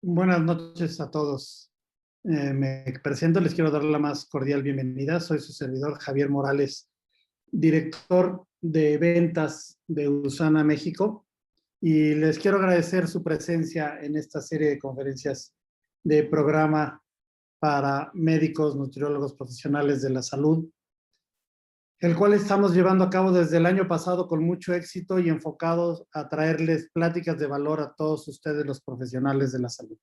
Buenas noches a todos. Me presento, les quiero dar la más cordial bienvenida. Soy su servidor Javier Morales, director de ventas de USANA México, y les quiero agradecer su presencia en esta serie de conferencias de programa para médicos, nutriólogos, profesionales de la salud, el cual estamos llevando a cabo desde el año pasado con mucho éxito y enfocados a traerles pláticas de valor a todos ustedes, los profesionales de la salud.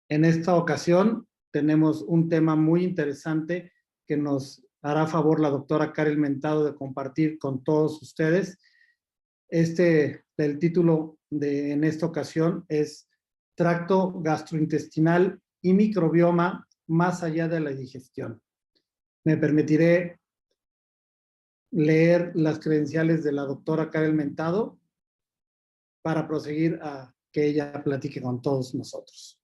En esta ocasión tenemos un tema muy interesante que nos hará favor la doctora Karen Mentado de compartir con todos ustedes. El título en esta ocasión es Tracto gastrointestinal y microbioma más allá de la digestión. Me permitiré leer las credenciales de la doctora Karen Mentado para proseguir a que ella platique con todos nosotros.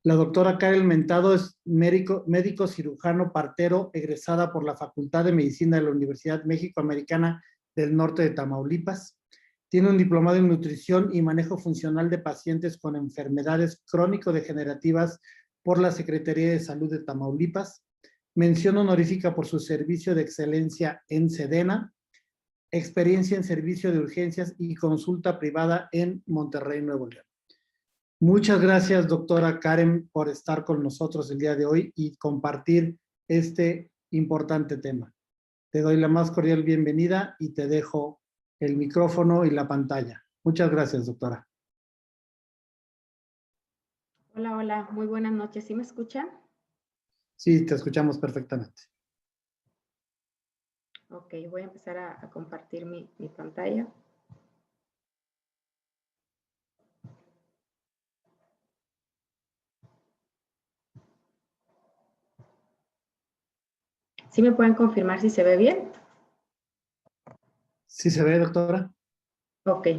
La doctora Karen Mentado es médico cirujano partero, egresada por la Facultad de Medicina de la Universidad México-Americana del Norte de Tamaulipas. Tiene un diplomado en nutrición y manejo funcional de pacientes con enfermedades crónico-degenerativas por la Secretaría de Salud de Tamaulipas. Mención honorífica por su servicio de excelencia en Sedena. Experiencia en servicio de urgencias y consulta privada en Monterrey, Nuevo León. Muchas gracias, doctora Karen, por estar con nosotros el día de hoy y compartir este importante tema. Te doy la más cordial bienvenida y te dejo el micrófono y la pantalla. Muchas gracias, doctora. Hola, hola, muy buenas noches. ¿Sí me escuchan? Sí, te escuchamos perfectamente. Ok, voy a empezar a compartir mi pantalla. ¿Sí me pueden confirmar si se ve bien? ¿Sí se ve, doctora? Ok.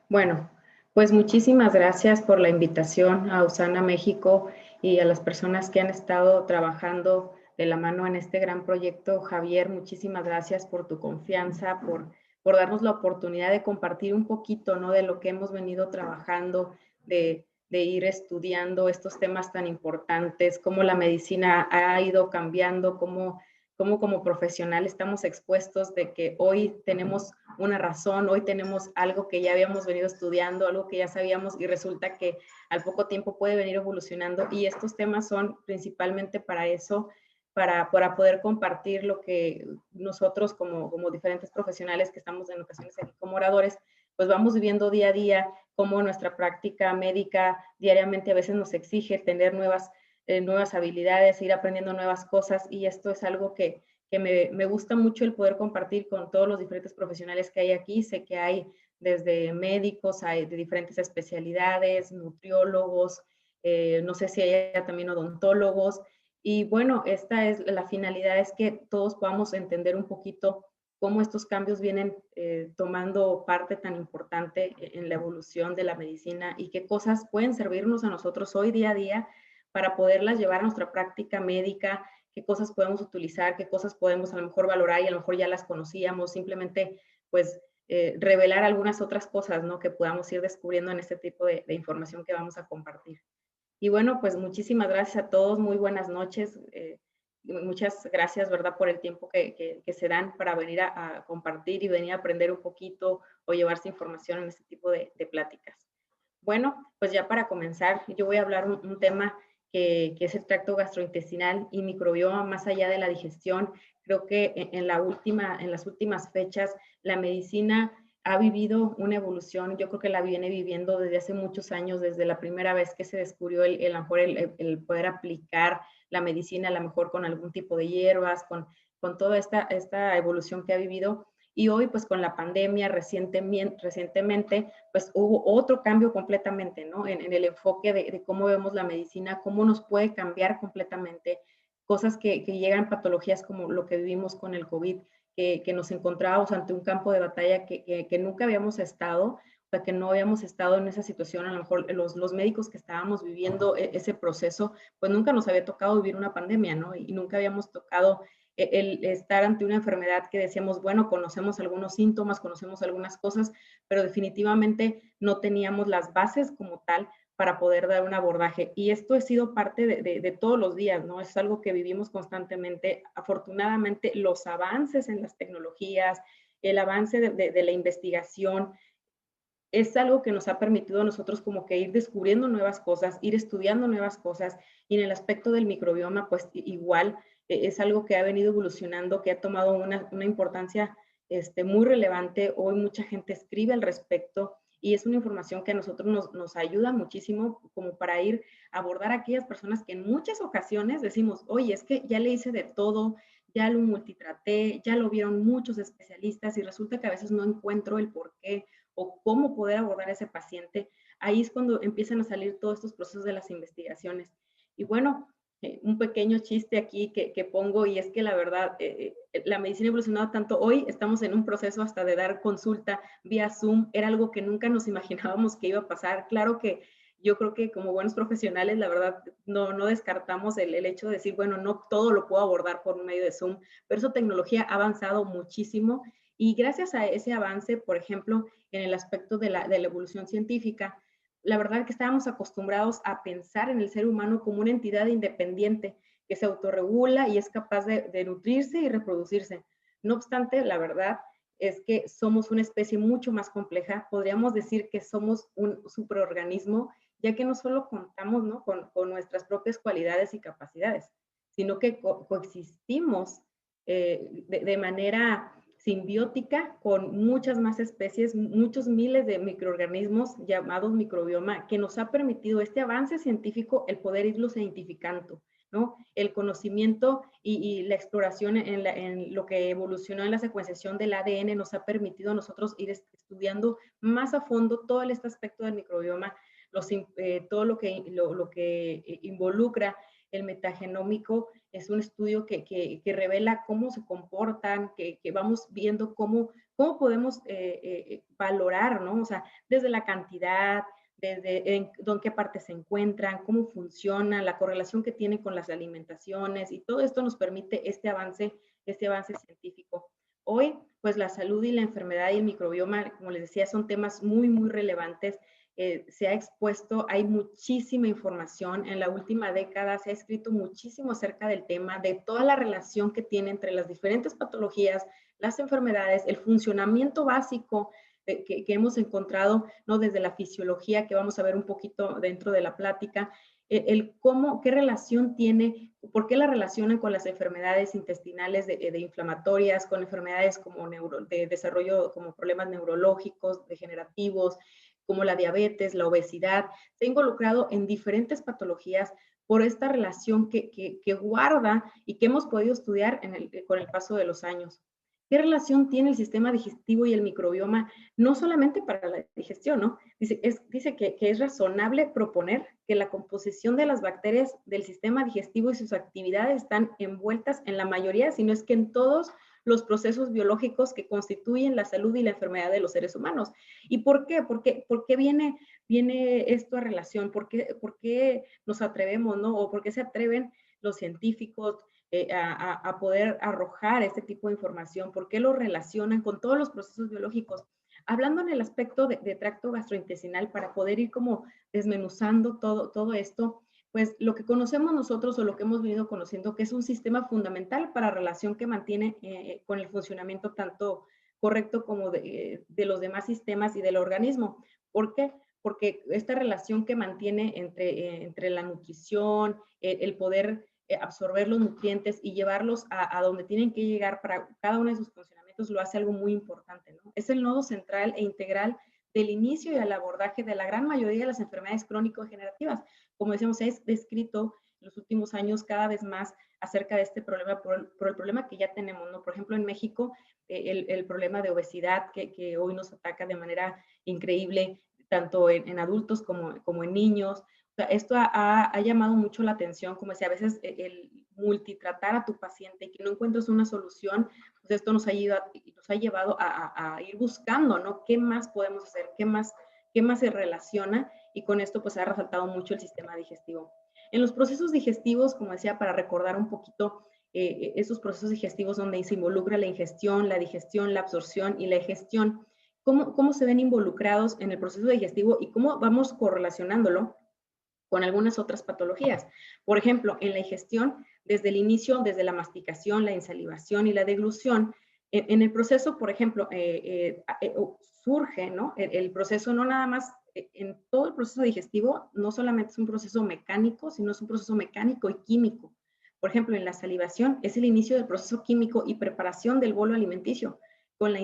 Bueno, pues muchísimas gracias por la invitación a USANA México y a las personas que han estado trabajando de la mano en este gran proyecto. Javier, muchísimas gracias por tu confianza, por darnos la oportunidad de compartir un poquito, ¿no?, de lo que hemos venido trabajando, de ir estudiando estos temas tan importantes, cómo la medicina ha ido cambiando, cómo como profesional estamos expuestos de que hoy tenemos una razón, hoy tenemos algo que ya habíamos venido estudiando, algo que ya sabíamos y resulta que al poco tiempo puede venir evolucionando, y estos temas son principalmente para eso, para poder compartir lo que nosotros como diferentes profesionales que estamos en ocasiones aquí como oradores, pues vamos viviendo día a día, cómo nuestra práctica médica diariamente a veces nos exige tener nuevas habilidades, ir aprendiendo nuevas cosas, y esto es algo que me gusta mucho el poder compartir con todos los diferentes profesionales que hay aquí. Sé que hay desde médicos, hay de diferentes especialidades, nutriólogos, no sé si hay también odontólogos, y bueno, esta es la finalidad, es que todos podamos entender un poquito cómo estos cambios vienen tomando parte tan importante en la evolución de la medicina y qué cosas pueden servirnos a nosotros hoy día a día para poderlas llevar a nuestra práctica médica, qué cosas podemos utilizar, qué cosas podemos a lo mejor valorar y a lo mejor ya las conocíamos, simplemente pues revelar algunas otras cosas, ¿no?, que podamos ir descubriendo en este tipo de información que vamos a compartir. Y bueno, pues muchísimas gracias a todos, muy buenas noches, muchas gracias, ¿verdad?, por el tiempo que se dan para venir a compartir y venir a aprender un poquito o llevarse información en este tipo de pláticas. Bueno, pues ya para comenzar, yo voy a hablar un tema que es el tracto gastrointestinal y microbioma más allá de la digestión. Creo que en las últimas fechas la medicina ha vivido una evolución. Yo creo que la viene viviendo desde hace muchos años, desde la primera vez que se descubrió el poder aplicar la medicina, a lo mejor con algún tipo de hierbas, con toda esta evolución que ha vivido. Y hoy, pues con la pandemia recientemente, pues hubo otro cambio completamente, ¿no?, en el enfoque de cómo vemos la medicina, cómo nos puede cambiar completamente, cosas que llegan, patologías como lo que vivimos con el COVID, que nos encontrábamos ante un campo de batalla que nunca habíamos estado, o sea, que no habíamos estado en esa situación. A lo mejor los médicos que estábamos viviendo ese proceso, pues nunca nos había tocado vivir una pandemia, ¿no?, y nunca habíamos tocado el estar ante una enfermedad que decíamos, bueno, conocemos algunos síntomas, conocemos algunas cosas, pero definitivamente no teníamos las bases como tal para poder dar un abordaje. Y esto ha sido parte de todos los días, ¿no? Es algo que vivimos constantemente. Afortunadamente, los avances en las tecnologías, el avance de la investigación, es algo que nos ha permitido a nosotros como que ir descubriendo nuevas cosas, ir estudiando nuevas cosas, y en el aspecto del microbioma, pues igual es algo que ha venido evolucionando, que ha tomado una importancia muy relevante. Hoy mucha gente escribe al respecto y es una información que a nosotros nos ayuda muchísimo como para ir a abordar a aquellas personas que en muchas ocasiones decimos, oye, es que ya le hice de todo, ya lo multitraté, ya lo vieron muchos especialistas y resulta que a veces no encuentro el por qué o cómo poder abordar a ese paciente. Ahí es cuando empiezan a salir todos estos procesos de las investigaciones. Y bueno, un pequeño chiste aquí que pongo, y es que la verdad, la medicina ha evolucionado tanto. Hoy estamos en un proceso hasta de dar consulta vía Zoom. Era algo que nunca nos imaginábamos que iba a pasar. Claro que yo creo que como buenos profesionales, la verdad, no descartamos el hecho de decir, bueno, no todo lo puedo abordar por medio de Zoom, pero esa tecnología ha avanzado muchísimo y gracias a ese avance, por ejemplo, en el aspecto de la evolución científica, la verdad que estábamos acostumbrados a pensar en el ser humano como una entidad independiente que se autorregula y es capaz de nutrirse y reproducirse. No obstante, la verdad es que somos una especie mucho más compleja. Podríamos decir que somos un superorganismo, ya que no solo contamos, ¿no?, con nuestras propias cualidades y capacidades, sino que coexistimos de manera simbiótica con muchas más especies, muchos miles de microorganismos llamados microbioma, que nos ha permitido este avance científico el poder irlos identificando, ¿no? El conocimiento y la exploración en lo que evolucionó en la secuenciación del ADN nos ha permitido a nosotros ir estudiando más a fondo todo este aspecto del microbioma, todo lo que involucra el metagenómico. Es un estudio que revela cómo se comportan, que vamos viendo cómo podemos valorar, ¿no? O sea, desde la cantidad, desde en qué parte se encuentran, cómo funciona, la correlación que tiene con las alimentaciones, y todo esto nos permite este avance científico. Hoy, pues la salud y la enfermedad y el microbioma, como les decía, son temas muy, muy relevantes. Se ha expuesto, hay muchísima información. En la última década se ha escrito muchísimo acerca del tema, de toda la relación que tiene entre las diferentes patologías, las enfermedades, el funcionamiento básico que hemos encontrado, ¿no?, desde la fisiología, que vamos a ver un poquito dentro de la plática, qué relación tiene, por qué la relacionan con las enfermedades intestinales de inflamatorias, con enfermedades como de desarrollo, como problemas neurológicos, degenerativos, como la diabetes, la obesidad. Se ha involucrado en diferentes patologías por esta relación que guarda y que hemos podido estudiar con el paso de los años. ¿Qué relación tiene el sistema digestivo y el microbioma? No solamente para la digestión, ¿no? Dice que es razonable proponer que la composición de las bacterias del sistema digestivo y sus actividades están envueltas en la mayoría, si no es que en todos los procesos biológicos que constituyen la salud y la enfermedad de los seres humanos. ¿Y por qué? ¿Por qué viene esto a relación? ¿Por qué nos atrevemos, no? ¿O por qué se atreven los científicos a poder arrojar este tipo de información? ¿Por qué lo relacionan con todos los procesos biológicos? Hablando en el aspecto de tracto gastrointestinal, para poder ir como desmenuzando todo esto, pues lo que conocemos nosotros o lo que hemos venido conociendo, que es un sistema fundamental para relación que mantiene con el funcionamiento tanto correcto como de los demás sistemas y del organismo. ¿Por qué? Porque esta relación que mantiene entre la nutrición, el poder absorber los nutrientes y llevarlos a donde tienen que llegar para cada uno de sus funcionamientos, lo hace algo muy importante, ¿no? Es el nodo central e integral del inicio y al abordaje de la gran mayoría de las enfermedades crónico-degenerativas. Como decíamos, se ha descrito en los últimos años cada vez más acerca de este problema por el problema que ya tenemos, ¿no? Por ejemplo, en México, el problema de obesidad que hoy nos ataca de manera increíble, tanto en adultos como en niños. O sea, esto ha llamado mucho la atención, como decía, a veces el multitratar a tu paciente y que no encuentres una solución, pues esto nos ha llevado a ir buscando, ¿no? ¿Qué más podemos hacer? ¿Qué más se relaciona? Y con esto pues ha resaltado mucho el sistema digestivo. En los procesos digestivos, como decía, para recordar un poquito esos procesos digestivos donde se involucra la ingestión, la digestión, la absorción y la egestión, cómo se ven involucrados en el proceso digestivo y cómo vamos correlacionándolo con algunas otras patologías. Por ejemplo, en la ingestión, desde el inicio, desde la masticación, la insalivación y la deglución, en el proceso, por ejemplo, surge, ¿no? El proceso no nada más, en todo el proceso digestivo, no solamente es un proceso mecánico, sino es un proceso mecánico y químico. Por ejemplo, en la salivación es el inicio del proceso químico y preparación del bolo alimenticio, con la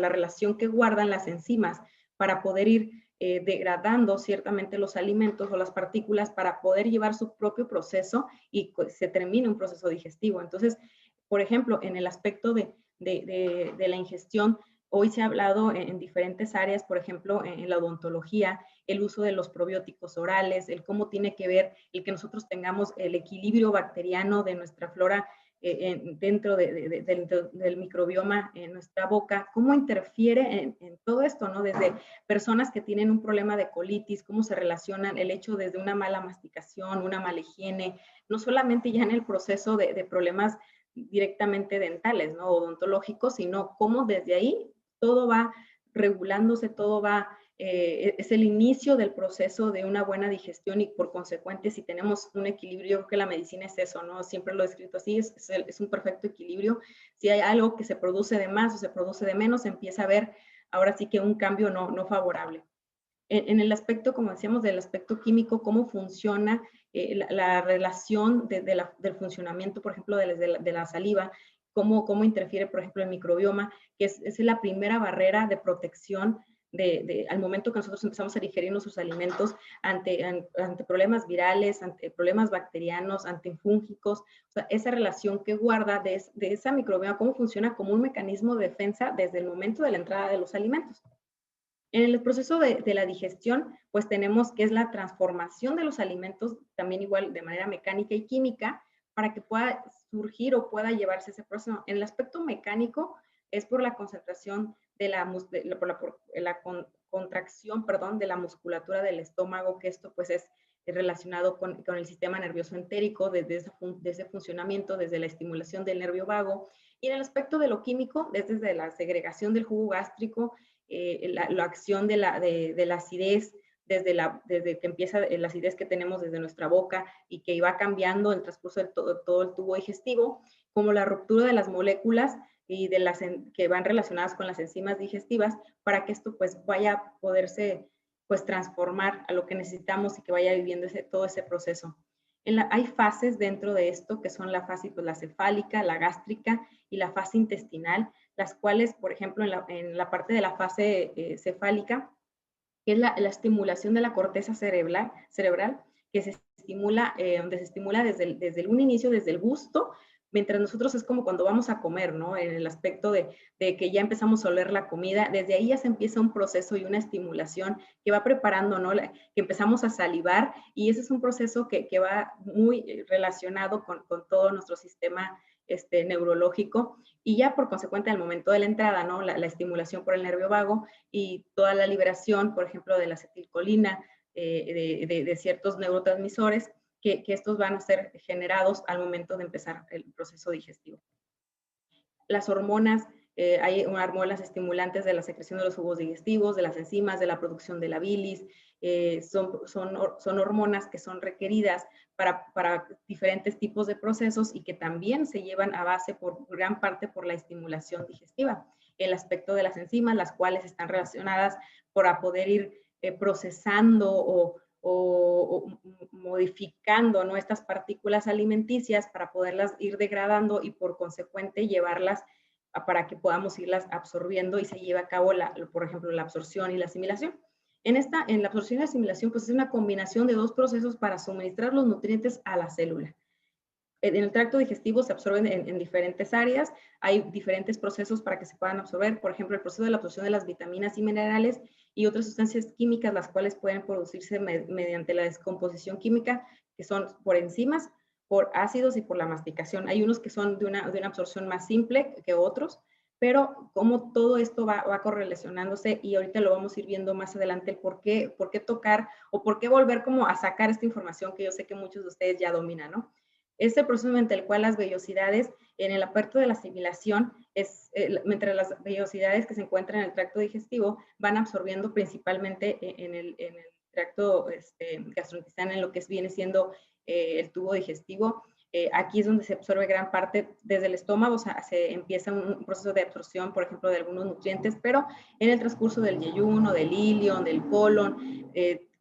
relación que guardan las enzimas para poder ir degradando ciertamente los alimentos o las partículas para poder llevar su propio proceso y pues, se termine un proceso digestivo. Entonces, por ejemplo, en el aspecto de la ingestión, hoy se ha hablado en diferentes áreas, por ejemplo, en la odontología, el uso de los probióticos orales, el cómo tiene que ver el que nosotros tengamos el equilibrio bacteriano de nuestra flora dentro del microbioma en nuestra boca, cómo interfiere en todo esto, ¿no? Desde personas que tienen un problema de colitis, cómo se relacionan el hecho desde una mala masticación, una mala higiene, no solamente ya en el proceso de problemas directamente dentales, ¿no? Odontológicos, sino cómo desde ahí todo va regulándose, todo va, es el inicio del proceso de una buena digestión y por consecuente si tenemos un equilibrio, yo creo que la medicina es eso, ¿no? Siempre lo he escrito así, es un perfecto equilibrio. Si hay algo que se produce de más o se produce de menos, empieza a haber ahora sí que un cambio no favorable. En el aspecto, como decíamos, del aspecto químico, cómo funciona la relación del funcionamiento, por ejemplo, de la saliva, cómo interfiere, por ejemplo, el microbioma, que es la primera barrera de protección al momento que nosotros empezamos a digerir nuestros alimentos ante problemas virales, ante problemas bacterianos, ante fúngicos, o sea, esa relación que guarda de esa microbioma, cómo funciona como un mecanismo de defensa desde el momento de la entrada de los alimentos. En el proceso de la digestión, pues tenemos que es la transformación de los alimentos, también igual de manera mecánica y química, para que pueda surgir o pueda llevarse ese proceso. En el aspecto mecánico es por la concentración por la contracción, perdón, de la musculatura del estómago, que esto pues es relacionado con el sistema nervioso entérico, desde ese funcionamiento, desde la estimulación del nervio vago. Y en el aspecto de lo químico, desde la segregación del jugo gástrico, la acción de la acidez, desde que empieza la acidez que tenemos desde nuestra boca y que va cambiando en el transcurso de todo el tubo digestivo, como la ruptura de las moléculas y que van relacionadas con las enzimas digestivas, para que esto pues vaya a poderse pues transformar a lo que necesitamos y que vaya viviendo todo ese proceso. Hay fases dentro de esto que son la fase, pues, la cefálica, la gástrica y la fase intestinal, las cuales, por ejemplo, en la parte de la fase cefálica, que es la estimulación de la corteza cerebral que se estimula, donde se estimula desde un inicio, desde el gusto, mientras nosotros es como cuando vamos a comer, ¿no? En el aspecto de que ya empezamos a oler la comida, desde ahí ya se empieza un proceso y una estimulación que va preparando, ¿no? Que empezamos a salivar y ese es un proceso que va muy relacionado con todo nuestro sistema neurológico y ya por consecuente al momento de la entrada, ¿no? La estimulación por el nervio vago y toda la liberación, por ejemplo, de la acetilcolina, de ciertos neurotransmisores, que estos van a ser generados al momento de empezar el proceso digestivo. Las hormonas, hay hormonas estimulantes de la secreción de los jugos digestivos, de las enzimas, de la producción de la bilis, son hormonas que son requeridas para diferentes tipos de procesos y que también se llevan a base por gran parte por la estimulación digestiva. El aspecto de las enzimas, las cuales están relacionadas para poder ir procesando o modificando, ¿no? Estas partículas alimenticias para poderlas ir degradando y por consecuente llevarlas para que podamos irlas absorbiendo y se lleve a cabo, por ejemplo, la absorción y la asimilación. En la absorción y la asimilación, pues es una combinación de dos procesos para suministrar los nutrientes a la célula. En el tracto digestivo se absorben en diferentes áreas, hay diferentes procesos para que se puedan absorber, por ejemplo, el proceso de la absorción de las vitaminas y minerales y otras sustancias químicas, las cuales pueden producirse mediante la descomposición química, que son por enzimas, por ácidos y por la masticación. Hay unos que son de una absorción más simple que otros, pero como todo esto va correlacionándose y ahorita lo vamos a ir viendo más adelante, el por qué tocar o por qué volver como a sacar esta información que yo sé que muchos de ustedes ya dominan, ¿no? Es el proceso mediante el cual las vellosidades en el aperto de la asimilación, mientras las vellosidades que se encuentran en el tracto digestivo van absorbiendo principalmente en el tracto gastrointestinal, en lo que viene siendo el tubo digestivo. Aquí es donde se absorbe gran parte desde el estómago, o sea, se empieza un proceso de absorción, por ejemplo, de algunos nutrientes, pero en el transcurso del yeyuno, del ilion, del colon,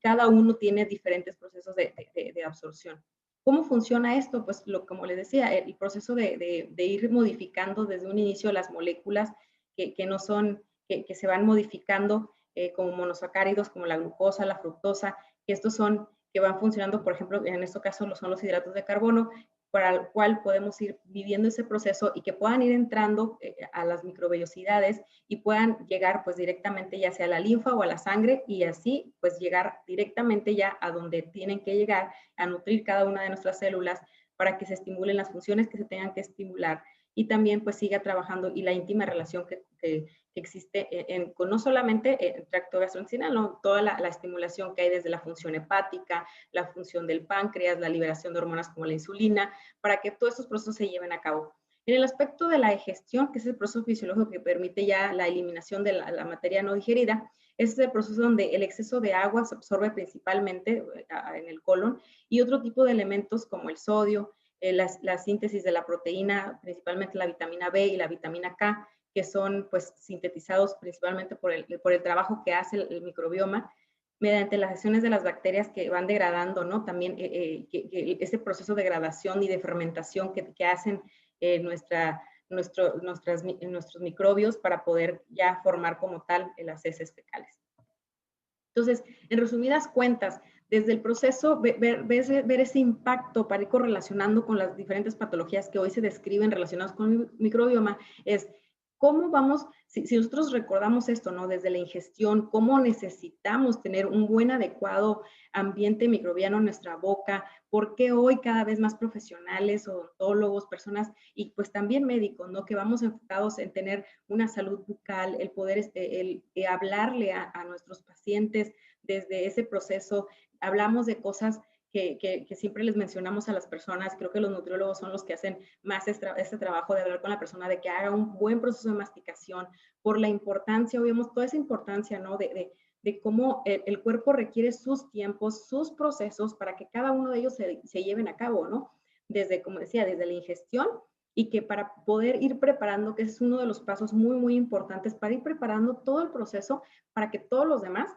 cada uno tiene diferentes procesos de absorción. ¿Cómo funciona esto? Pues como les decía, el proceso de ir modificando desde un inicio las moléculas que no son, que se van modificando como monosacáridos, como la glucosa, la fructosa, que estos son, que van funcionando, por ejemplo, en este caso son los hidratos de carbono, para el cual podemos ir viviendo ese proceso y que puedan ir entrando a las microvellosidades y puedan llegar pues directamente ya sea a la linfa o a la sangre y así pues llegar directamente ya a donde tienen que llegar a nutrir cada una de nuestras células para que se estimulen las funciones que se tengan que estimular y también pues siga trabajando y la íntima relación que existe con no solamente el tracto gastrointestinal, ¿no? Toda la estimulación que hay desde la función hepática, la función del páncreas, la liberación de hormonas como la insulina, para que todos estos procesos se lleven a cabo. En el aspecto de la digestión, que es el proceso fisiológico que permite ya la eliminación de la materia no digerida, es el proceso donde el exceso de agua se absorbe principalmente en el colon y otro tipo de elementos como el sodio, la síntesis de la proteína, principalmente la vitamina B y la vitamina K, que son pues sintetizados principalmente por el trabajo que hace el microbioma, mediante las acciones de las bacterias que van degradando, ¿no? También ese proceso de degradación y de fermentación que hacen nuestros microbios para poder ya formar como tal las heces fecales. Entonces, en resumidas cuentas, desde el proceso, ver ese impacto para ir correlacionando con las diferentes patologías que hoy se describen relacionadas con el microbioma, es cómo vamos, si nosotros recordamos esto, ¿no? Desde la ingestión, cómo necesitamos tener un buen, adecuado ambiente microbiano en nuestra boca, por qué hoy cada vez más profesionales, odontólogos, personas y pues también médicos, ¿no? Que vamos enfocados en tener una salud bucal, el poder hablarle a nuestros pacientes desde ese proceso. Hablamos de cosas que siempre les mencionamos a las personas. Creo que los nutriólogos son los que hacen más este trabajo de hablar con la persona, de que haga un buen proceso de masticación, por la importancia, vemos toda esa importancia, ¿no? De cómo el cuerpo requiere sus tiempos, sus procesos para que cada uno de ellos se lleven a cabo, ¿no? Desde, como decía, desde la ingestión y que para poder ir preparando, que es uno de los pasos muy, muy importantes, para ir preparando todo el proceso para que todos los demás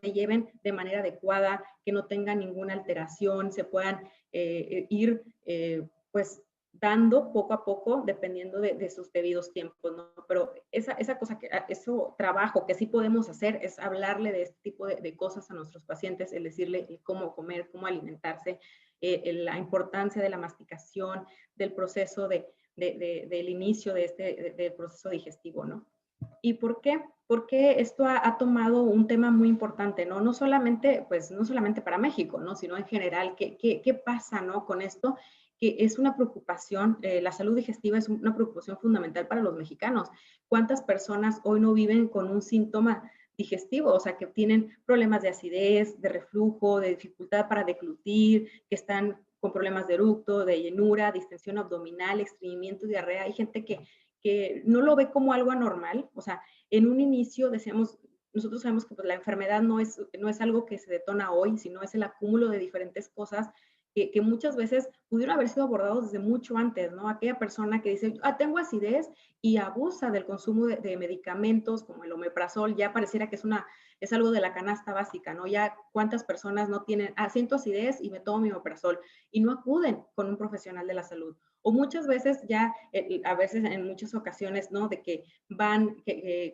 se lleven de manera adecuada, que no tengan ninguna alteración, se puedan ir pues dando poco a poco dependiendo de sus debidos tiempos, ¿no? Pero esa cosa, eso trabajo que sí podemos hacer es hablarle de este tipo de cosas a nuestros pacientes, el decirle cómo comer, cómo alimentarse, la importancia de la masticación, del proceso del inicio del proceso digestivo, ¿no? ¿Y por qué? Porque esto ha tomado un tema muy importante, ¿no? No solamente, pues, no solamente para México, ¿no? Sino en general, ¿qué pasa, ¿no? Con esto, que es una preocupación, la salud digestiva es una preocupación fundamental para los mexicanos. ¿Cuántas personas hoy no viven con un síntoma digestivo? O sea, que tienen problemas de acidez, de reflujo, de dificultad para deglutir, que están con problemas de eructo, de llenura, distensión abdominal, estreñimiento, diarrea. Hay gente que no lo ve como algo anormal, o sea, en un inicio decíamos, nosotros sabemos que pues, la enfermedad no es algo que se detona hoy, sino es el acúmulo de diferentes cosas que muchas veces pudieron haber sido abordados desde mucho antes, ¿no? Aquella persona que dice, tengo acidez y abusa del consumo de medicamentos como el omeprazol, ya pareciera que es algo de la canasta básica, ¿no? Ya cuántas personas no tienen, siento acidez y me tomo mi omeprazol y no acuden con un profesional de la salud. O muchas veces ya, a veces en muchas ocasiones, ¿no? De que van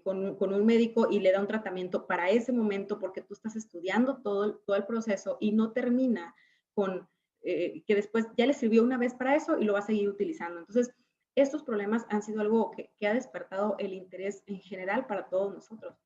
con un médico y le da un tratamiento para ese momento porque tú estás estudiando todo el proceso y no termina con que después ya le sirvió una vez para eso y lo va a seguir utilizando. Entonces, estos problemas han sido algo que ha despertado el interés en general para todos nosotros.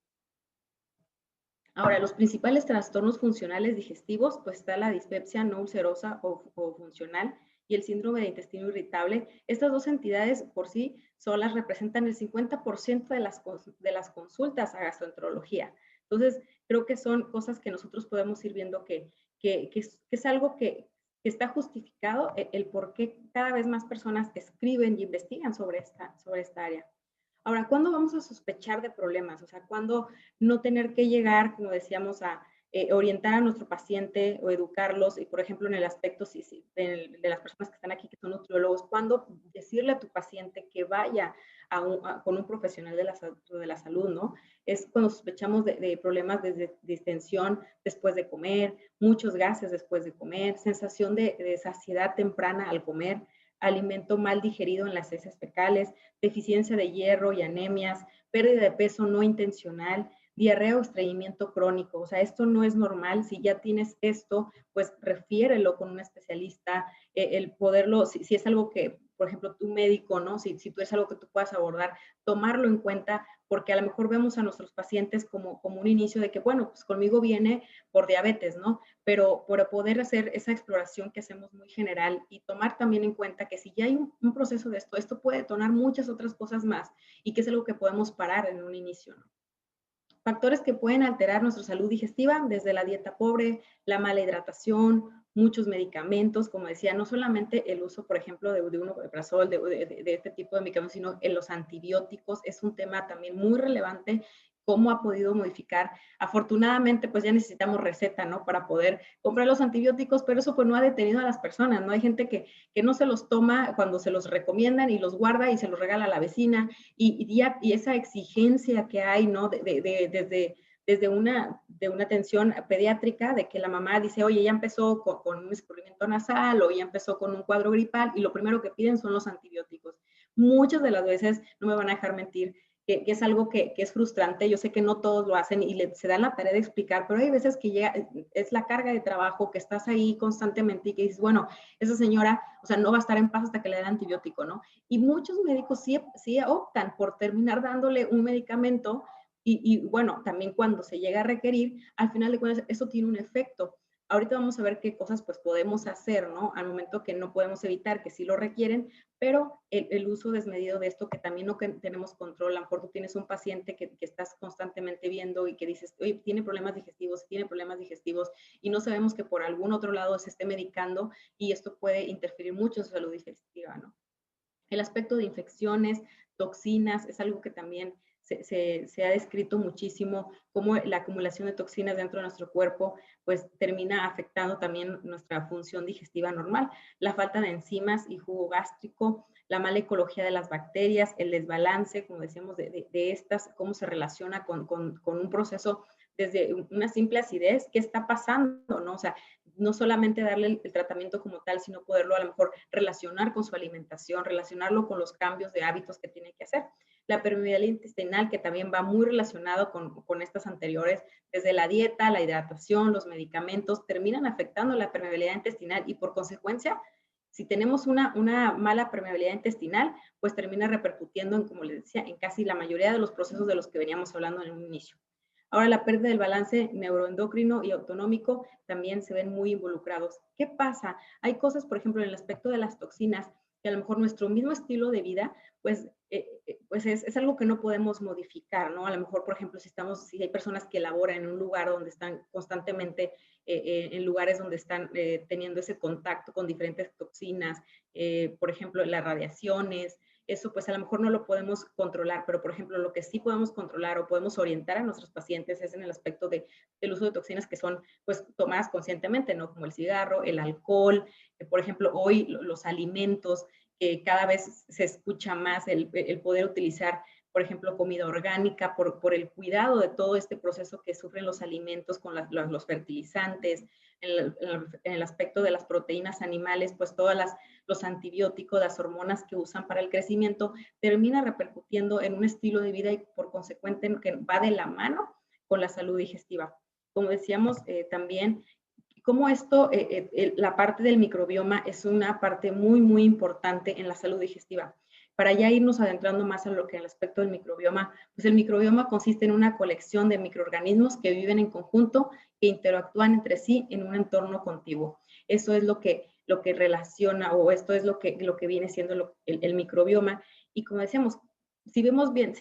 Ahora, los principales trastornos funcionales digestivos, pues está la dispepsia no ulcerosa o funcional y el síndrome de intestino irritable. Estas dos entidades por sí solas representan el 50% de las consultas a gastroenterología. Entonces, creo que son cosas que nosotros podemos ir viendo que es algo que que está justificado el por qué cada vez más personas escriben y investigan sobre esta área. Ahora, ¿cuándo vamos a sospechar de problemas? O sea, ¿cuándo no tener que llegar, como decíamos, a orientar a nuestro paciente o educarlos? Y, por ejemplo, en el aspecto de las personas que están aquí, que son nutriólogos, ¿cuándo decirle a tu paciente que vaya con un profesional de la salud, ¿no? Es cuando sospechamos de problemas de distensión después de comer, muchos gases después de comer, sensación de saciedad temprana al comer, alimento mal digerido en las heces fecales, deficiencia de hierro y anemias, pérdida de peso no intencional, diarrea o estreñimiento crónico. O sea, esto no es normal. Si ya tienes esto, pues refiérelo con un especialista, el poderlo, si es algo que, por ejemplo, tu médico, ¿no? Si tú es algo que tú puedas abordar, tomarlo en cuenta, porque a lo mejor vemos a nuestros pacientes como un inicio de que, bueno, pues conmigo viene por diabetes, ¿no? Pero por poder hacer esa exploración que hacemos muy general y tomar también en cuenta que si ya hay un proceso de esto puede detonar muchas otras cosas más y que es algo que podemos parar en un inicio, ¿no? Factores que pueden alterar nuestra salud digestiva, desde la dieta pobre, la mala hidratación, muchos medicamentos, como decía, no solamente el uso, por ejemplo, de un omeprazol, de este tipo de medicamentos, sino en los antibióticos, es un tema también muy relevante, cómo ha podido modificar. Afortunadamente, pues ya necesitamos receta, ¿no? Para poder comprar los antibióticos, pero eso pues no ha detenido a las personas, ¿no? Hay gente que no se los toma cuando se los recomiendan y los guarda y se los regala a la vecina, y esa exigencia que hay, ¿no? Desde una atención pediátrica, de que la mamá dice, oye, ya empezó con un escurrimiento nasal o ya empezó con un cuadro gripal, y lo primero que piden son los antibióticos. Muchas de las veces, no me van a dejar mentir, que es algo que es frustrante. Yo sé que no todos lo hacen y se dan la tarea de explicar, pero hay veces que llega, es la carga de trabajo, que estás ahí constantemente y que dices, bueno, esa señora, o sea, no va a estar en paz hasta que le den antibiótico, ¿no? Y muchos médicos sí optan por terminar dándole un medicamento y bueno, también cuando se llega a requerir, al final de cuentas, eso tiene un efecto. Ahorita vamos a ver qué cosas pues podemos hacer, ¿no? Al momento que no podemos evitar, que sí lo requieren, pero el uso desmedido de esto que también no tenemos control. A lo mejor tú tienes un paciente que estás constantemente viendo y que dices, oye, tiene problemas digestivos y no sabemos que por algún otro lado se esté medicando y esto puede interferir mucho en su salud digestiva, ¿no? El aspecto de infecciones, toxinas, es algo que también se ha descrito muchísimo, cómo la acumulación de toxinas dentro de nuestro cuerpo pues termina afectando también nuestra función digestiva normal. La falta de enzimas y jugo gástrico, la mala ecología de las bacterias, el desbalance, como decíamos, de estas, cómo se relaciona con un proceso desde una simple acidez, ¿qué está pasando? ¿No? O sea, no solamente darle el tratamiento como tal, sino poderlo a lo mejor relacionar con su alimentación, relacionarlo con los cambios de hábitos que tiene que hacer. La permeabilidad intestinal, que también va muy relacionado con estas anteriores, desde la dieta, la hidratación, los medicamentos, terminan afectando la permeabilidad intestinal y por consecuencia, si tenemos una mala permeabilidad intestinal, pues termina repercutiendo en, como les decía, en casi la mayoría de los procesos de los que veníamos hablando en un inicio. Ahora, la pérdida del balance neuroendocrino y autonómico también se ven muy involucrados. ¿Qué pasa? Hay cosas, por ejemplo, en el aspecto de las toxinas, que a lo mejor nuestro mismo estilo de vida, pues es algo que no podemos modificar, ¿no? A lo mejor, por ejemplo, si hay personas que laboran en un lugar donde están constantemente, en lugares donde están teniendo ese contacto con diferentes toxinas, por ejemplo, las radiaciones, eso pues a lo mejor no lo podemos controlar, pero por ejemplo lo que sí podemos controlar o podemos orientar a nuestros pacientes es en el aspecto del uso de toxinas que son pues tomadas conscientemente, ¿no? Como el cigarro, el alcohol, por ejemplo hoy los alimentos, que cada vez se escucha más el poder utilizar, por ejemplo, comida orgánica, por el cuidado de todo este proceso que sufren los alimentos con los fertilizantes, en el aspecto de las proteínas animales, pues todas los antibióticos, las hormonas que usan para el crecimiento, termina repercutiendo en un estilo de vida y por consecuente que va de la mano con la salud digestiva. Como decíamos también, cómo esto, la parte del microbioma es una parte muy, muy importante en la salud digestiva. Para ya irnos adentrando más en lo que es el aspecto del microbioma, pues el microbioma consiste en una colección de microorganismos que viven en conjunto, que interactúan entre sí en un entorno contiguo. Eso es lo que relaciona, o esto es lo que viene siendo el microbioma. Y como decíamos, si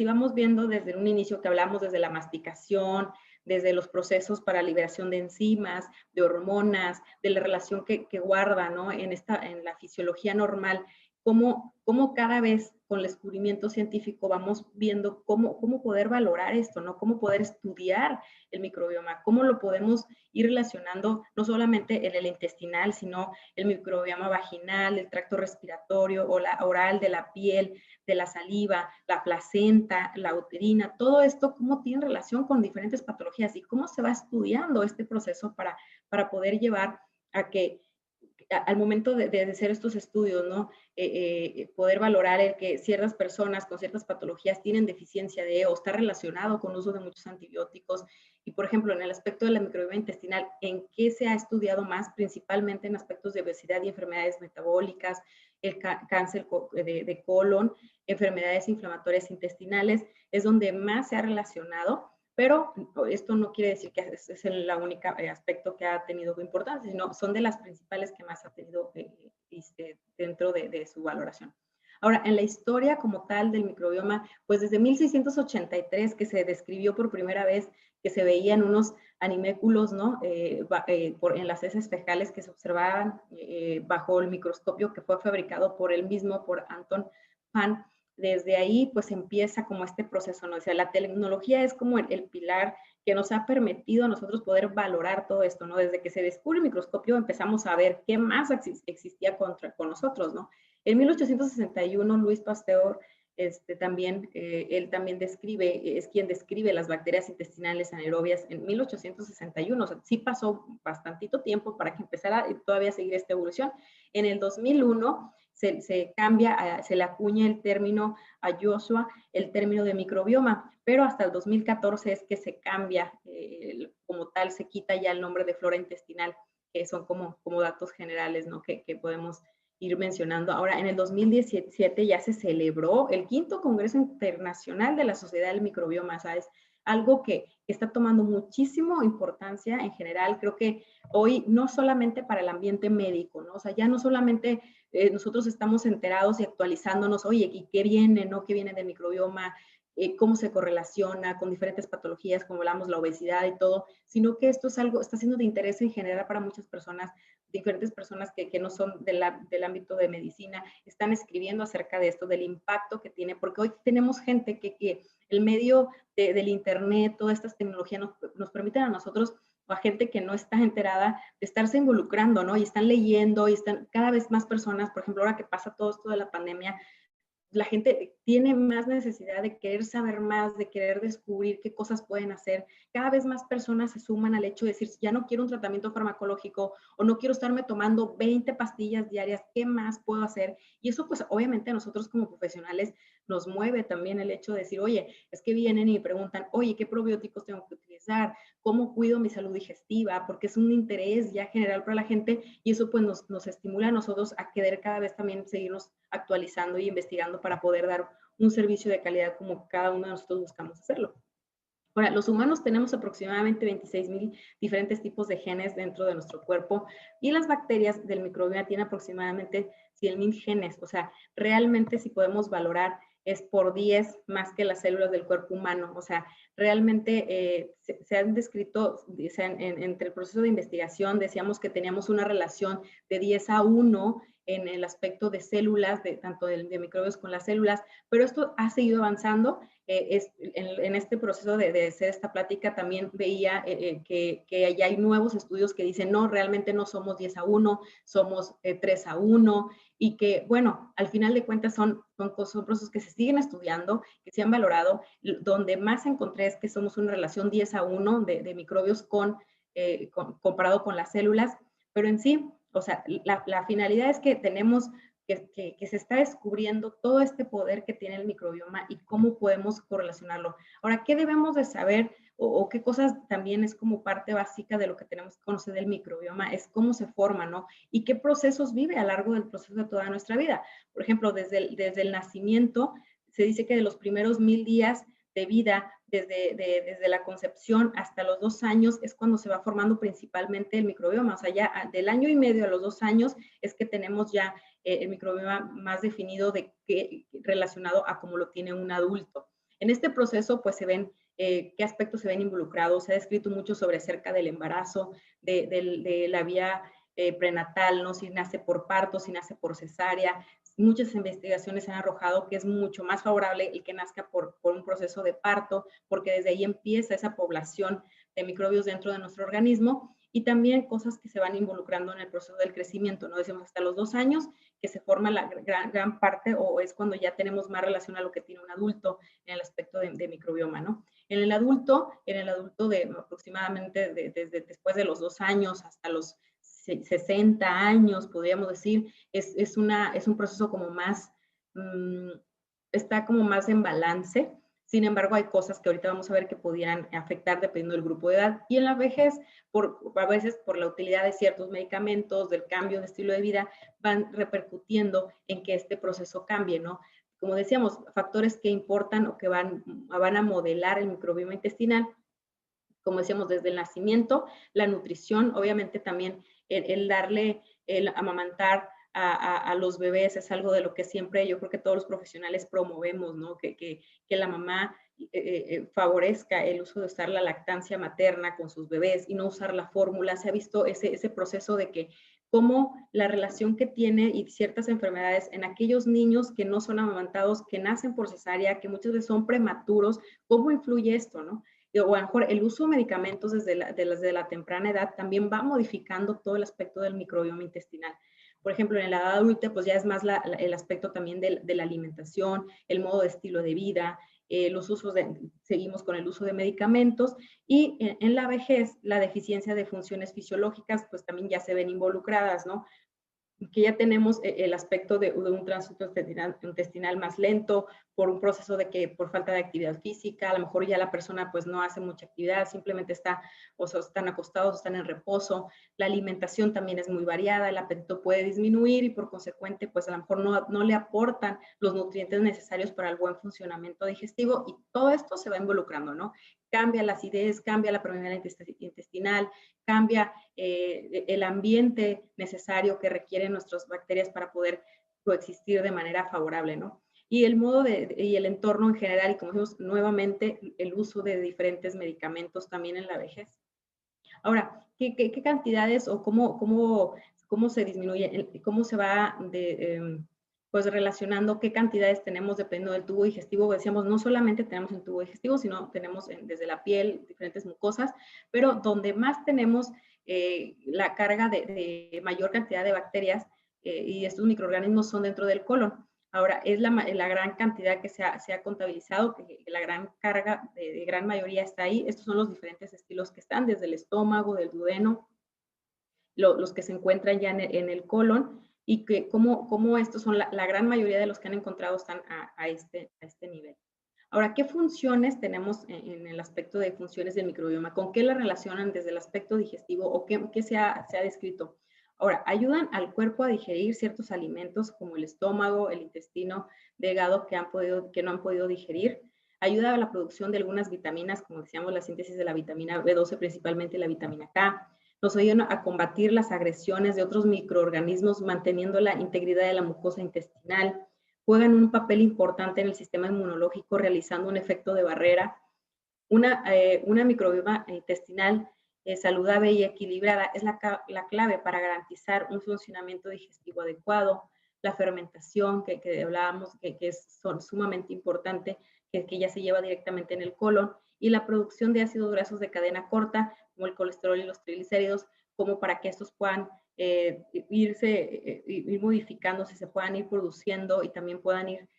vamos viendo desde un inicio que hablamos desde la masticación, desde los procesos para liberación de enzimas, de hormonas, de la relación que guarda, ¿no? En la fisiología normal, cómo cada vez con el descubrimiento científico vamos viendo cómo poder valorar esto, ¿no? Cómo poder estudiar el microbioma, cómo lo podemos ir relacionando no solamente en el intestinal, sino el microbioma vaginal, el tracto respiratorio o la oral, de la piel, de la saliva, la placenta, la uterina, todo esto, cómo tiene relación con diferentes patologías y cómo se va estudiando este proceso para poder llevar a que al momento de hacer estos estudios, ¿no? Poder valorar el que ciertas personas con ciertas patologías tienen deficiencia de o está relacionado con uso de muchos antibióticos. Y, por ejemplo, en el aspecto de la microbioma intestinal, ¿en qué se ha estudiado más? Principalmente en aspectos de obesidad y enfermedades metabólicas, el cáncer de colon, enfermedades inflamatorias intestinales, es donde más se ha relacionado. Pero esto no quiere decir que es el único aspecto que ha tenido importancia, sino son de las principales que más ha tenido dentro de su valoración. Ahora, en la historia como tal del microbioma, pues desde 1683 que se describió por primera vez que se veían unos animéculos, ¿no? En las heces fecales que se observaban bajo el microscopio que fue fabricado por él mismo, por Anton Pan. Desde ahí pues empieza como este proceso, ¿no? O sea, la tecnología es como el pilar que nos ha permitido a nosotros poder valorar todo esto, ¿no? Desde que se descubre el microscopio empezamos a ver qué más existía con nosotros, ¿no? En 1861 Luis Pasteur él también describe, es quien describe las bacterias intestinales anaerobias en 1861, o sea, sí pasó bastantito tiempo para que empezara todavía a seguir esta evolución. En el 2001 se cambia, se le acuña el término a Joshua, el término de microbioma, pero hasta el 2014 es que se cambia como tal, se quita ya el nombre de flora intestinal, que son como datos generales, ¿no? que podemos ir mencionando. Ahora, en el 2017 ya se celebró el 5º Congreso Internacional de la Sociedad del Microbioma, ¿sabes? Algo que está tomando muchísimo importancia en general, creo que hoy no solamente para el ambiente médico, ¿no? O sea, ya no solamente nosotros estamos enterados y actualizándonos, oye, ¿y qué viene, no? ¿Qué viene del microbioma? Cómo se correlaciona con diferentes patologías, como hablamos, la obesidad y todo, sino que esto es algo, está siendo de interés en general para muchas personas, diferentes personas que no son del ámbito de medicina, están escribiendo acerca de esto, del impacto que tiene, porque hoy tenemos gente que el medio del internet, todas estas tecnologías nos permiten a nosotros o a gente que no está enterada de estarse involucrando, ¿no? Y están leyendo y están cada vez más personas, por ejemplo, ahora que pasa todo esto de la pandemia, la gente tiene más necesidad de querer saber más, de querer descubrir qué cosas pueden hacer. Cada vez más personas se suman al hecho de decir, ya no quiero un tratamiento farmacológico o no quiero estarme tomando 20 pastillas diarias, ¿qué más puedo hacer? Y eso pues obviamente a nosotros como profesionales nos mueve también el hecho de decir, oye, es que vienen y me preguntan, oye, ¿qué probióticos tengo que utilizar? ¿Cómo cuido mi salud digestiva? Porque es un interés ya general para la gente y eso pues nos estimula a nosotros a querer cada vez también seguirnos actualizando y investigando para poder dar un servicio de calidad como cada uno de nosotros buscamos hacerlo. Ahora, los humanos tenemos aproximadamente 26,000 diferentes tipos de genes dentro de nuestro cuerpo y las bacterias del microbioma tienen aproximadamente 100,000 genes. O sea, realmente si podemos valorar es por 10 más que las células del cuerpo humano. O sea, realmente se han descrito, entre el proceso de investigación, decíamos que teníamos una relación de 10:1 en el aspecto de células, tanto de microbios con las células, pero esto ha seguido avanzando. En este proceso de hacer esta plática también veía que ya hay nuevos estudios que dicen, no, realmente no somos 10:1, somos 3:1, y que, bueno, al final de cuentas son procesos que se siguen estudiando, que se han valorado. Donde más encontré es que somos una relación 10:1 de microbios comparado con las células, pero en sí, o sea, la finalidad es que tenemos que se está descubriendo todo este poder que tiene el microbioma y cómo podemos correlacionarlo. Ahora, ¿qué debemos de saber o qué cosas también es como parte básica de lo que tenemos que conocer del microbioma? Es cómo se forma, ¿no? Y qué procesos vive a lo largo del proceso de toda nuestra vida. Por ejemplo, desde el nacimiento, se dice que de los primeros 1000 días de vida, desde la concepción hasta los 2 años, es cuando se va formando principalmente el microbioma. O sea, ya del año y medio a los 2 años es que tenemos ya el microbioma más definido relacionado a cómo lo tiene un adulto. En este proceso, pues se ven qué aspectos se ven involucrados. Se ha descrito mucho sobre acerca del embarazo, de la vía prenatal, ¿no? Si nace por parto, si nace por cesárea. Muchas investigaciones han arrojado que es mucho más favorable el que nazca por un proceso de parto, porque desde ahí empieza esa población de microbios dentro de nuestro organismo, y también cosas que se van involucrando en el proceso del crecimiento, ¿no? Decimos hasta los 2 años que se forma la gran parte, o es cuando ya tenemos más relación a lo que tiene un adulto en el aspecto de microbioma, ¿no? En el adulto de aproximadamente desde después de los 2 años hasta los 60 años, podríamos decir, es un proceso como más, está como más en balance. Sin embargo, hay cosas que ahorita vamos a ver que podrían afectar dependiendo del grupo de edad. Y en la vejez, a veces por la utilidad de ciertos medicamentos, del cambio de estilo de vida, van repercutiendo en que este proceso cambie, ¿no? Como decíamos, factores que importan o que van a modelar el microbioma intestinal, como decíamos, desde el nacimiento, la nutrición, obviamente también el darle, el amamantar a los bebés es algo de lo que siempre yo creo que todos los profesionales promovemos, ¿no? Que la mamá favorezca el uso de usar la lactancia materna con sus bebés y no usar la fórmula. Se ha visto ese proceso de que cómo la relación que tiene y ciertas enfermedades en aquellos niños que no son amamantados, que nacen por cesárea, que muchas veces son prematuros, cómo influye esto, ¿no? O a lo mejor el uso de medicamentos desde la temprana edad también va modificando todo el aspecto del microbioma intestinal. Por ejemplo, en la edad adulta, pues ya es más el aspecto también de la alimentación, el modo de estilo de vida, los usos seguimos con el uso de medicamentos, y en la vejez, la deficiencia de funciones fisiológicas, pues también ya se ven involucradas, ¿no? Que ya tenemos el aspecto de un tránsito intestinal más lento, por un proceso de que por falta de actividad física, a lo mejor ya la persona pues no hace mucha actividad, simplemente están acostados, están en reposo. La alimentación también es muy variada, el apetito puede disminuir y por consecuente pues a lo mejor no le aportan los nutrientes necesarios para el buen funcionamiento digestivo, y todo esto se va involucrando, ¿no? Cambia la acidez, cambia la permeabilidad intestinal, cambia el ambiente necesario que requieren nuestras bacterias para poder coexistir de manera favorable, ¿no? Y el modo y el entorno en general, y como dijimos nuevamente, el uso de diferentes medicamentos también en la vejez. Ahora, ¿qué cantidades o cómo se disminuye, cómo se va pues relacionando qué cantidades tenemos dependiendo del tubo digestivo? Decíamos, no solamente tenemos el tubo digestivo, sino tenemos desde la piel, diferentes mucosas, pero donde más tenemos la carga de mayor cantidad de bacterias y estos microorganismos son dentro del colon. Ahora, es la gran cantidad que se ha contabilizado, que la gran carga de gran mayoría está ahí. Estos son los diferentes estilos que están, desde el estómago, del duodeno, los que se encuentran ya en el colon, y que cómo estos son la gran mayoría de los que han encontrado están a este nivel. Ahora, ¿qué funciones tenemos en el aspecto de funciones del microbioma? ¿Con qué la relacionan desde el aspecto digestivo o qué se ha descrito? Ahora, ayudan al cuerpo a digerir ciertos alimentos como el estómago, el intestino delgado que no han podido digerir. Ayuda a la producción de algunas vitaminas, como decíamos, la síntesis de la vitamina B12, principalmente la vitamina K. Nos ayudan a combatir las agresiones de otros microorganismos, manteniendo la integridad de la mucosa intestinal. Juegan un papel importante en el sistema inmunológico, realizando un efecto de barrera. Una microbioma intestinal saludable y equilibrada es la clave para garantizar un funcionamiento digestivo adecuado. La fermentación, que hablábamos, que es sumamente importante, que ya se lleva directamente en el colon, y la producción de ácidos grasos de cadena corta, como el colesterol y los triglicéridos, como para que estos puedan ir modificándose, se puedan ir produciendo y también puedan ir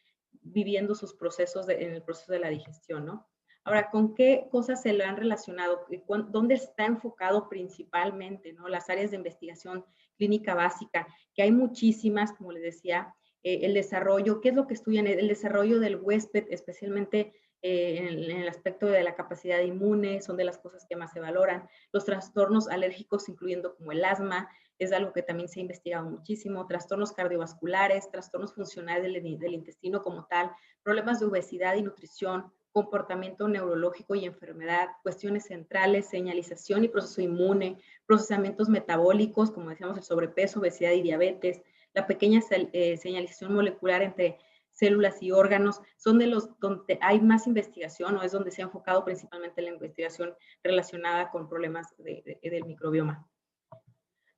viviendo sus procesos en el proceso de la digestión, ¿no? Ahora, ¿con qué cosas se lo han relacionado? ¿Dónde está enfocado principalmente, ¿no? Las áreas de investigación clínica básica, que hay muchísimas, como les decía, el desarrollo, ¿qué es lo que estudian? El desarrollo del huésped, especialmente en el aspecto de la capacidad inmune, son de las cosas que más se valoran. Los trastornos alérgicos, incluyendo como el asma, es algo que también se ha investigado muchísimo. Trastornos cardiovasculares, trastornos funcionales del intestino como tal, problemas de obesidad y nutrición, comportamiento neurológico y enfermedad, cuestiones centrales, señalización y proceso inmune, procesamientos metabólicos, como decíamos, el sobrepeso, obesidad y diabetes, la pequeña señalización molecular entre células y órganos, son de los donde hay más investigación o es donde se ha enfocado principalmente la investigación relacionada con problemas del microbioma.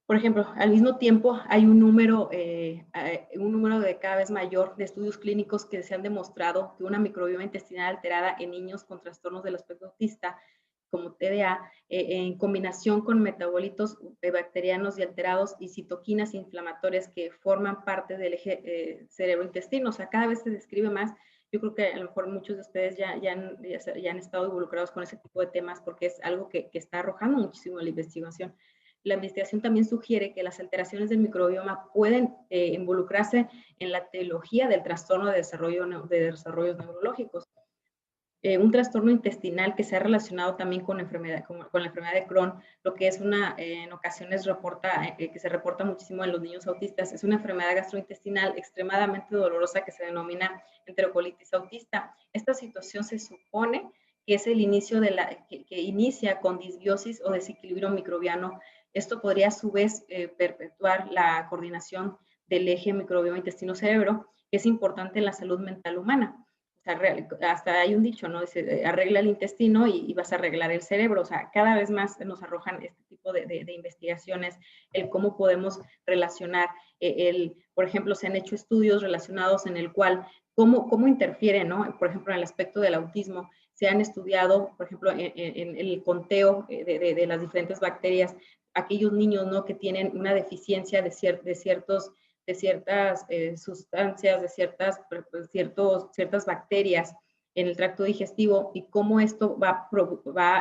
Por ejemplo, al mismo tiempo hay un número de cada vez mayor de estudios clínicos que se han demostrado que una microbioma intestinal alterada en niños con trastornos del espectro autista, como TDA, en combinación con metabolitos bacterianos y alterados y citoquinas inflamatorias que forman parte del eje cerebro-intestino. O sea, cada vez se describe más. Yo creo que a lo mejor muchos de ustedes ya han estado involucrados con ese tipo de temas porque es algo que está arrojando muchísimo la investigación. La investigación también sugiere que las alteraciones del microbioma pueden involucrarse en la etiología del trastorno de desarrollos neurológicos. Un trastorno intestinal que se ha relacionado también con la enfermedad de Crohn, lo que es en ocasiones que se reporta muchísimo en los niños autistas, es una enfermedad gastrointestinal extremadamente dolorosa que se denomina enterocolitis autista. Esta situación se supone que es el inicio que inicia con disbiosis o desequilibrio microbiano. Esto podría a su vez perpetuar la coordinación del eje microbioma intestino-cerebro, que es importante en la salud mental humana. Hasta hay un dicho, ¿no? Dice, arregla el intestino y vas a arreglar el cerebro. O sea, cada vez más nos arrojan este tipo de investigaciones, el cómo podemos relacionar, por ejemplo, se han hecho estudios relacionados en el cual, cómo interfiere, ¿no? Por ejemplo, en el aspecto del autismo, se han estudiado, por ejemplo, en el conteo de las diferentes bacterias, aquellos niños, ¿no? Que tienen una deficiencia de ciertas sustancias, de ciertas bacterias en el tracto digestivo y cómo esto va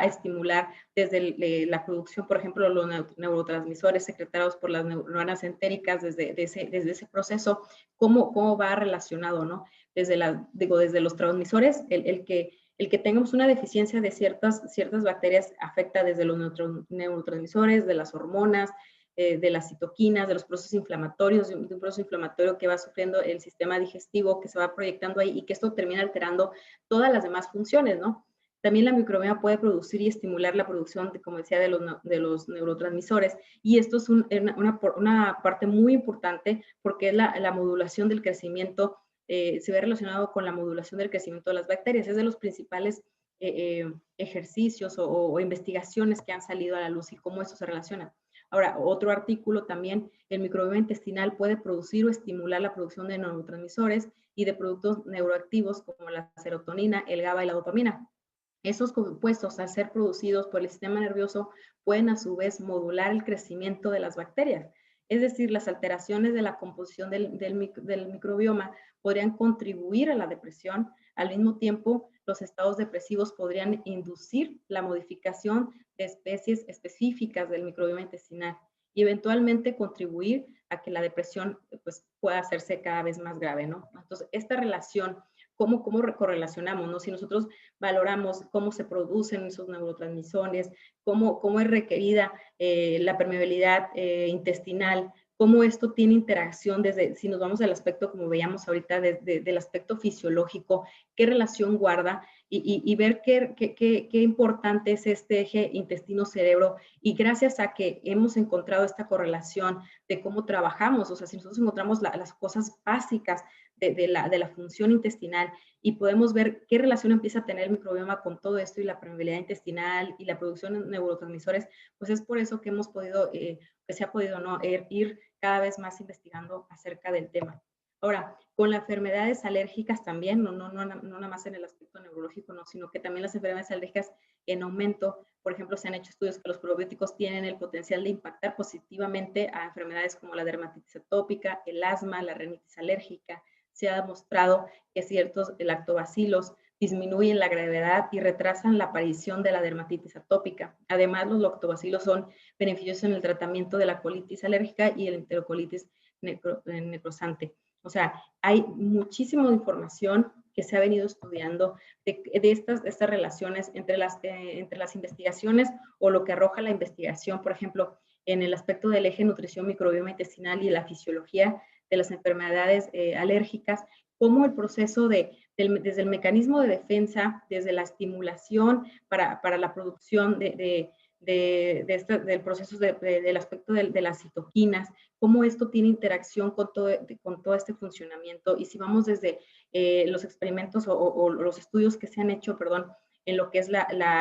a estimular desde la producción, por ejemplo, los neurotransmisores secretados por las neuronas entéricas desde ese proceso, cómo va relacionado, ¿no? Desde los transmisores, el que tengamos una deficiencia de ciertas bacterias afecta desde los neurotransmisores, de las hormonas, de las citoquinas, de los procesos inflamatorios, de un proceso inflamatorio que va sufriendo el sistema digestivo, que se va proyectando ahí y que esto termina alterando todas las demás funciones, ¿no? También la microbioma puede producir y estimular la producción, como decía, de los neurotransmisores, y esto es una parte muy importante porque es la modulación del crecimiento, se ve relacionado con la modulación del crecimiento de las bacterias. Es de los principales ejercicios o investigaciones que han salido a la luz y cómo eso se relaciona. Ahora, otro artículo también, el microbioma intestinal puede producir o estimular la producción de neurotransmisores y de productos neuroactivos como la serotonina, el GABA y la dopamina. Esos compuestos, al ser producidos por el sistema nervioso, pueden a su vez modular el crecimiento de las bacterias. Es decir, las alteraciones de la composición del microbioma podrían contribuir a la depresión. Al mismo tiempo, los estados depresivos podrían inducir la modificación de especies específicas del microbioma intestinal y eventualmente contribuir a que la depresión pues, pueda hacerse cada vez más grave, ¿no? Entonces, esta relación, ¿cómo correlacionamos, ¿no? Si nosotros valoramos cómo se producen esos neurotransmisores, cómo es requerida la permeabilidad intestinal, cómo esto tiene interacción si nos vamos al aspecto, como veíamos ahorita, del aspecto fisiológico, qué relación guarda y ver qué importante es este eje intestino-cerebro. Y gracias a que hemos encontrado esta correlación de cómo trabajamos, o sea, si nosotros encontramos las cosas básicas de la función intestinal y podemos ver qué relación empieza a tener el microbioma con todo esto y la permeabilidad intestinal y la producción de neurotransmisores, pues es por eso que hemos podido, que se ha podido, ¿no? ir cada vez más investigando acerca del tema. Ahora, con las enfermedades alérgicas también, no nada más en el aspecto neurológico, no, sino que también las enfermedades alérgicas en aumento. Por ejemplo, se han hecho estudios que los probióticos tienen el potencial de impactar positivamente a enfermedades como la dermatitis atópica, el asma, la rinitis alérgica. Se ha demostrado que ciertos lactobacilos disminuyen la gravedad y retrasan la aparición de la dermatitis atópica. Además, los lactobacilos son beneficiosos en el tratamiento de la colitis alérgica y el enterocolitis necrosante. O sea, hay muchísima información que se ha venido estudiando de estas relaciones entre las investigaciones o lo que arroja la investigación, por ejemplo, en el aspecto del eje nutrición, microbioma intestinal y la fisiología de las enfermedades alérgicas, cómo el proceso desde el mecanismo de defensa, desde la estimulación para la producción de del proceso del aspecto de las citoquinas, cómo esto tiene interacción con todo este funcionamiento. Y si vamos desde los experimentos o los estudios que se han hecho, perdón, en lo que es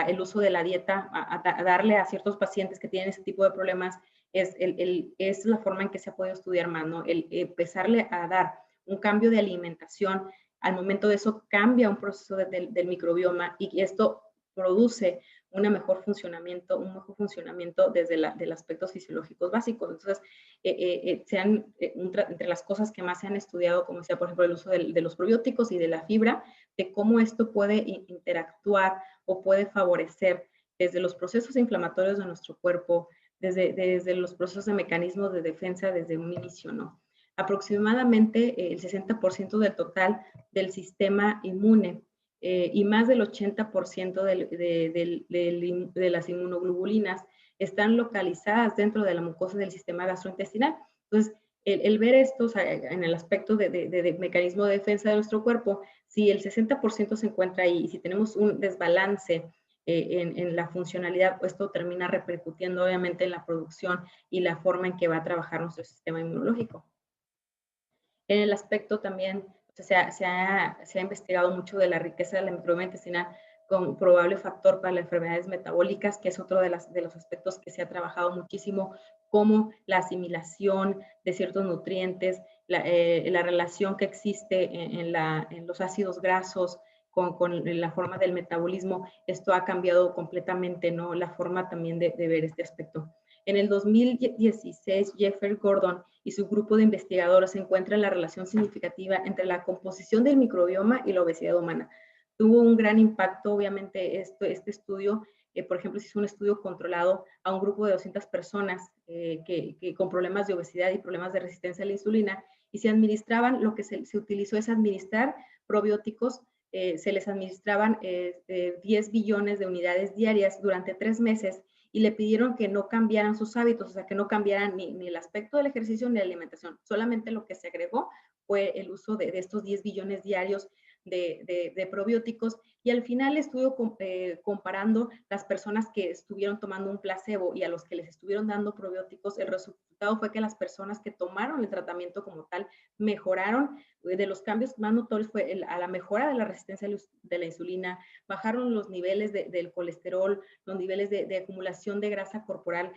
el uso de la dieta, a darle a ciertos pacientes que tienen ese tipo de problemas, es la forma en que se ha podido estudiar más, ¿no? El empezarle a dar un cambio de alimentación, al momento de eso cambia un proceso del microbioma y esto produce un mejor funcionamiento desde del aspectos fisiológicos básicos. Entonces, entre las cosas que más se han estudiado, como sea, por ejemplo, el uso de los probióticos y de la fibra, de cómo esto puede interactuar o puede favorecer desde los procesos inflamatorios de nuestro cuerpo, desde los procesos de mecanismos de defensa desde un inicio, ¿no? Aproximadamente el 60% del total del sistema inmune y más del 80% de las inmunoglobulinas están localizadas dentro de la mucosa del sistema gastrointestinal. Entonces, el ver esto, o sea, en el aspecto de mecanismo de defensa de nuestro cuerpo, si el 60% se encuentra ahí y si tenemos un desbalance en la funcionalidad, pues esto termina repercutiendo obviamente en la producción y la forma en que va a trabajar nuestro sistema inmunológico. En el aspecto también, se ha investigado mucho de la riqueza de la microbioma intestinal como probable factor para las enfermedades metabólicas, que es otro de los aspectos que se ha trabajado muchísimo, como la asimilación de ciertos nutrientes, la relación que existe en los ácidos grasos con la forma del metabolismo. Esto ha cambiado completamente, ¿no?, la forma también de ver este aspecto. En el 2016, Jeffrey Gordon y su grupo de investigadores encuentran la relación significativa entre la composición del microbioma y la obesidad humana. Tuvo un gran impacto, obviamente, este estudio. Por ejemplo, se hizo un estudio controlado a un grupo de 200 personas con problemas de obesidad y problemas de resistencia a la insulina, y se administraban, lo que se utilizó es administrar probióticos. Se les administraban 10 billones de unidades diarias durante 3 meses, y le pidieron que no cambiaran sus hábitos, o sea, que no cambiaran ni el aspecto del ejercicio ni la alimentación. Solamente lo que se agregó fue el uso de estos 10 billones diarios de probióticos, y al final estuvo comparando las personas que estuvieron tomando un placebo y a los que les estuvieron dando probióticos. El resultado fue que las personas que tomaron el tratamiento como tal mejoraron. De los cambios más notorios fue a la mejora de la resistencia de la insulina, bajaron los niveles del colesterol, los niveles de acumulación de grasa corporal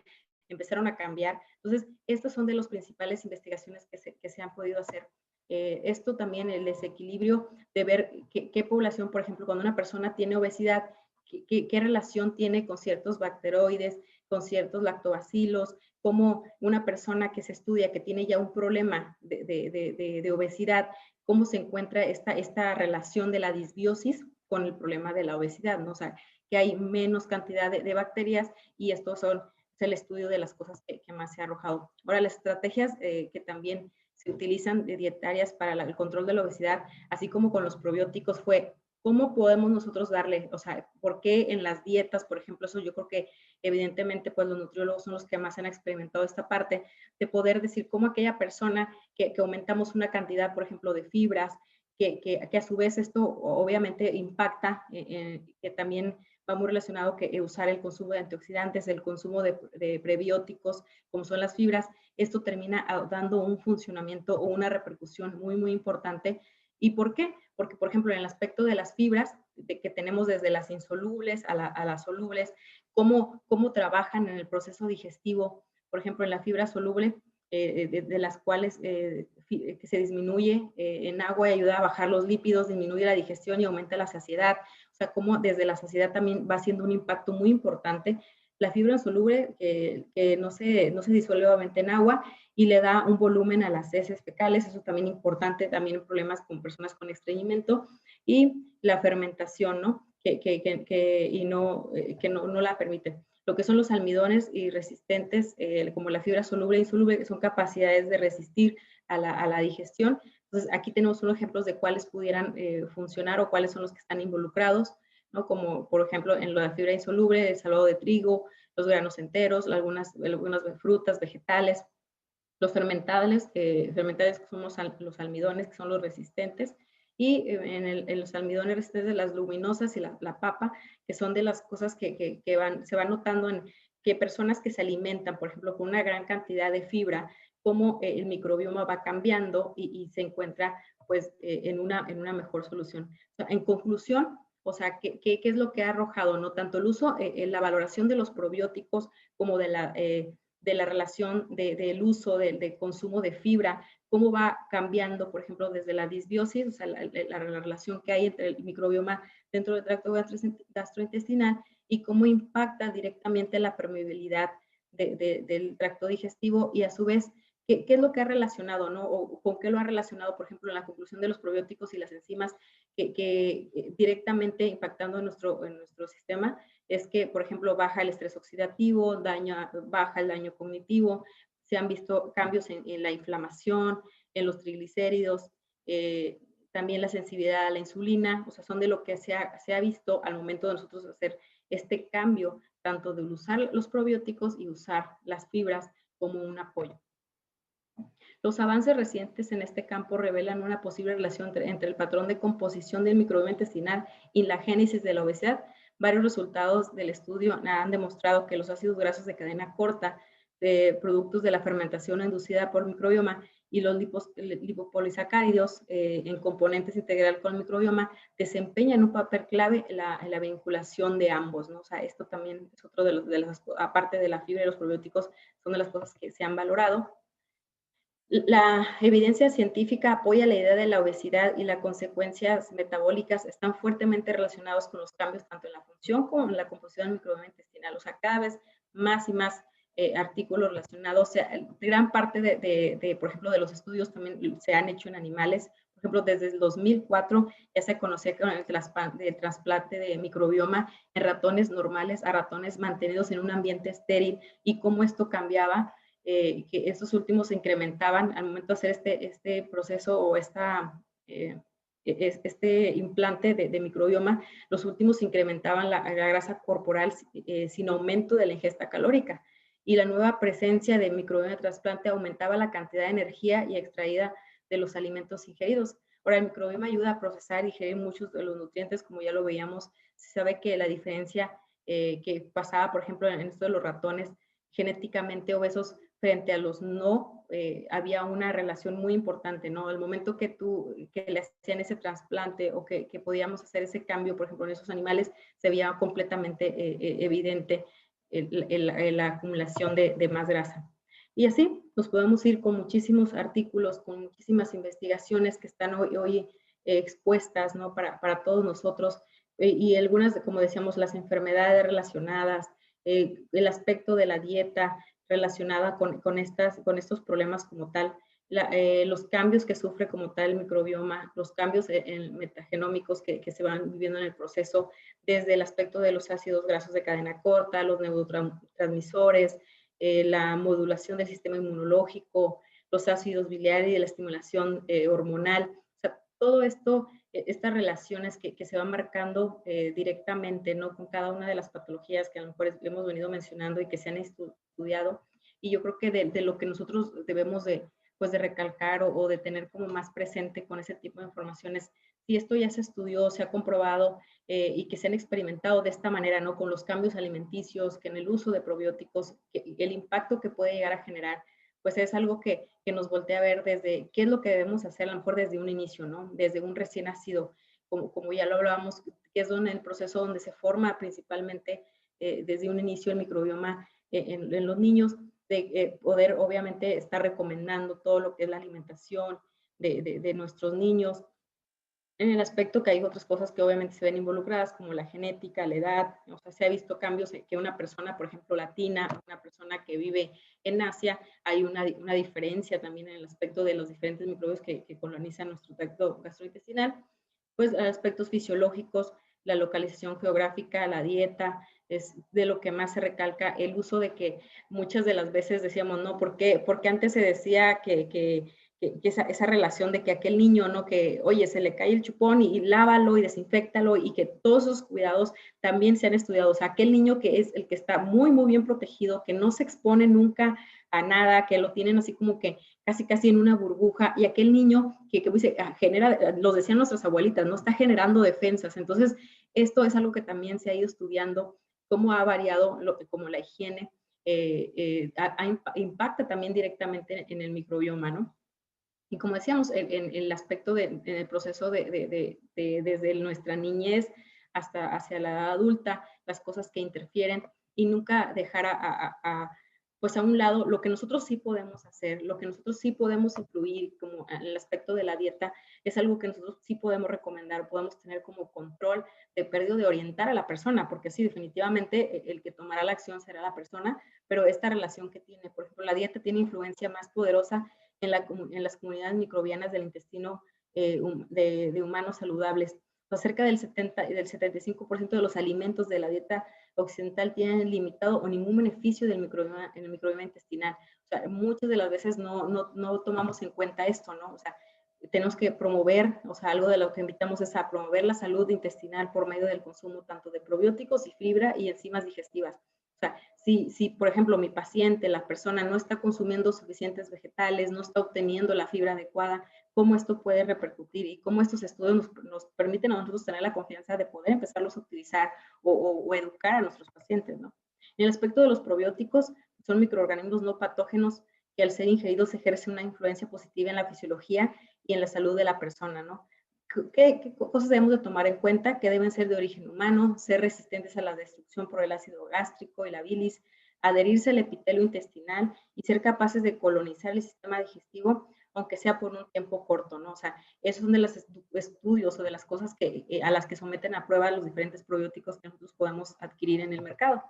empezaron a cambiar. Entonces, estas son de las principales investigaciones que se han podido hacer. Esto también, el desequilibrio de ver qué población, por ejemplo, cuando una persona tiene obesidad, qué relación tiene con ciertos bacteroides, con ciertos lactobacilos, como una persona que se estudia que tiene ya un problema de obesidad, cómo se encuentra esta relación de la disbiosis con el problema de la obesidad, ¿no? O sea, que hay menos cantidad de bacterias, y estos es el estudio de las cosas que más se ha arrojado. Ahora, las estrategias que también se utilizan dietarias para el control de la obesidad, así como con los probióticos, fue cómo podemos nosotros darle, o sea, por qué en las dietas, por ejemplo, eso yo creo que evidentemente pues los nutriólogos son los que más han experimentado esta parte, de poder decir cómo aquella persona que aumentamos una cantidad, por ejemplo, de fibras, que a su vez esto obviamente impacta, que también va muy relacionado que usar el consumo de antioxidantes, el consumo de prebióticos, como son las fibras, esto termina dando un funcionamiento o una repercusión muy, muy importante. ¿Y por qué? Porque, por ejemplo, en el aspecto de las fibras, que tenemos desde las insolubles a las solubles, cómo trabajan en el proceso digestivo. Por ejemplo, en la fibra soluble, de las cuales que se disminuye en agua y ayuda a bajar los lípidos, disminuye la digestión y aumenta la saciedad. O sea, cómo desde la saciedad también va haciendo un impacto muy importante. La fibra insoluble que no se disuelve obviamente en agua y le da un volumen a las heces fecales, eso también es importante, también en problemas con personas con estreñimiento, y la fermentación, ¿no? Que no la permite. Lo que son los almidones y resistentes, como la fibra soluble e insoluble, son capacidades de resistir a la digestión. Entonces, aquí tenemos unos ejemplos de cuáles pudieran funcionar o cuáles son los que están involucrados, ¿no? Como, por ejemplo, en la fibra insoluble, el salvado de trigo, los granos enteros, algunas frutas, vegetales, los fermentables que son los almidones, que son los resistentes, y en los almidones resistentes, las luminosas y la papa, que son de las cosas que se van notando que personas que se alimentan, por ejemplo, con una gran cantidad de fibra, cómo el microbioma va cambiando y se encuentra pues en una mejor solución. O sea, en conclusión, o sea, ¿qué es lo que ha arrojado? ¿No? Tanto el uso, la valoración de los probióticos como de la relación del uso, del consumo de fibra, cómo va cambiando, por ejemplo, desde la disbiosis, o sea, la relación que hay entre el microbioma dentro del tracto gastrointestinal y cómo impacta directamente la permeabilidad del tracto digestivo y a su vez, ¿qué es lo que ha relacionado, no? O con qué lo ha relacionado, por ejemplo, en la conclusión de los probióticos y las enzimas que directamente impactando en nuestro sistema es que, por ejemplo, baja el estrés oxidativo, baja el daño cognitivo, se han visto cambios en la inflamación, en los triglicéridos, también la sensibilidad a la insulina, o sea, son de lo que se ha visto al momento de nosotros hacer este cambio, tanto de usar los probióticos y usar las fibras como un apoyo. Los avances recientes en este campo revelan una posible relación entre el patrón de composición del microbioma intestinal y la génesis de la obesidad. Varios resultados del estudio han demostrado que los ácidos grasos de cadena corta, productos de la fermentación inducida por microbioma, y los lipopolisacáridos en componentes integral con el microbioma desempeñan un papel clave en la vinculación de ambos, ¿no? O sea, esto también es otro aparte de la fibra y los probióticos, son de las cosas que se han valorado. La evidencia científica apoya la idea de la obesidad y las consecuencias metabólicas están fuertemente relacionados con los cambios tanto en la función como en la composición del microbioma intestinal. O sea, cada vez más y más artículos relacionados. O sea, gran parte por ejemplo, de los estudios también se han hecho en animales. Por ejemplo, desde el 2004 ya se conocía con el trasplante de microbioma en ratones normales a ratones mantenidos en un ambiente estéril y cómo esto cambiaba. Que estos últimos se incrementaban al momento de hacer este proceso o este implante de microbioma, los últimos incrementaban la grasa corporal sin aumento de la ingesta calórica. Y la nueva presencia de microbioma de trasplante aumentaba la cantidad de energía y extraída de los alimentos ingeridos. Ahora, el microbioma ayuda a procesar y digerir muchos de los nutrientes, como ya lo veíamos. Se sabe que la diferencia que pasaba, por ejemplo, en esto de los ratones genéticamente obesos frente a los no, había una relación muy importante, ¿no? El momento que le hacían ese trasplante o que podíamos hacer ese cambio, por ejemplo, en esos animales, se veía completamente evidente la acumulación de más grasa. Y así nos podemos ir con muchísimos artículos, con muchísimas investigaciones que están hoy expuestas, ¿no? Para todos nosotros, y algunas, como decíamos, las enfermedades relacionadas, el aspecto de la dieta relacionada con estos problemas como tal, los cambios que sufre como tal el microbioma, los cambios metagenómicos que se van viviendo en el proceso, desde el aspecto de los ácidos grasos de cadena corta, los neurotransmisores, la modulación del sistema inmunológico, los ácidos biliares y la estimulación hormonal. O sea, todo esto, estas relaciones que se van marcando directamente, ¿no? Con cada una de las patologías que a lo mejor hemos venido mencionando y que se han estudiado. Y yo creo que de lo que nosotros debemos de recalcar o de tener como más presente con ese tipo de informaciones, si esto ya se estudió, se ha comprobado y que se han experimentado de esta manera, ¿no? Con los cambios alimenticios, que en el uso de probióticos, el impacto que puede llegar a generar, pues es algo que nos voltea a ver desde qué es lo que debemos hacer a lo mejor desde un inicio, ¿no? Desde un recién nacido, como ya lo hablábamos, que es donde el proceso donde se forma principalmente desde un inicio el microbioma en los niños, de poder obviamente estar recomendando todo lo que es la alimentación de nuestros niños, en el aspecto que hay otras cosas que obviamente se ven involucradas, como la genética, la edad. O sea, se ha visto cambios que una persona, por ejemplo, latina, una persona que vive en Asia, hay una diferencia también en el aspecto de los diferentes microbios que colonizan nuestro tracto gastrointestinal. Pues aspectos fisiológicos, la localización geográfica, la dieta, es de lo que más se recalca el uso de que muchas de las veces decíamos, ¿no? Porque antes se decía que esa relación de que aquel niño, ¿no? Que, oye, se le cae el chupón y lávalo y desinféctalo y que todos esos cuidados también se han estudiado. O sea, aquel niño que es el que está muy, muy bien protegido, que no se expone nunca a nada, que lo tienen así como que casi en una burbuja, y aquel niño que genera, los decían nuestras abuelitas, no está generando defensas. Entonces, esto es algo que también se ha ido estudiando cómo ha variado como la higiene impacta también directamente en el microbioma, ¿no? Y como decíamos, en el aspecto en el proceso desde nuestra niñez hasta hacia la edad adulta, las cosas que interfieren y nunca dejar pues a un lado lo que nosotros sí podemos hacer, lo que nosotros sí podemos influir, como en el aspecto de la dieta, es algo que nosotros sí podemos recomendar, podemos tener como control de pérdida, de orientar a la persona, porque sí, definitivamente el que tomará la acción será la persona, pero esta relación que tiene, por ejemplo, la dieta tiene influencia más poderosa en las comunidades microbianas del intestino de humanos saludables. O sea, cerca del 75% de los alimentos de la dieta occidental tienen limitado o ningún beneficio en el microbioma intestinal. O sea, muchas de las veces no tomamos en cuenta esto, ¿no? O sea, tenemos que promover, o sea, algo de lo que invitamos es a promover la salud intestinal por medio del consumo tanto de probióticos y fibra y enzimas digestivas. O sea, si, por ejemplo, mi paciente, la persona, no está consumiendo suficientes vegetales, no está obteniendo la fibra adecuada, cómo esto puede repercutir y cómo estos estudios nos permiten a nosotros tener la confianza de poder empezarlos a utilizar o educar a nuestros pacientes, ¿no? En el aspecto de los probióticos, son microorganismos no patógenos que al ser ingeridos ejercen una influencia positiva en la fisiología y en la salud de la persona, ¿no? ¿Qué cosas debemos de tomar en cuenta? Que deben ser de origen humano, ser resistentes a la destrucción por el ácido gástrico y la bilis, adherirse al epitelio intestinal y ser capaces de colonizar el sistema digestivo, aunque sea por un tiempo corto, ¿no? O sea, esos son de los estudios o de las cosas a las que someten a prueba los diferentes probióticos que nosotros podemos adquirir en el mercado.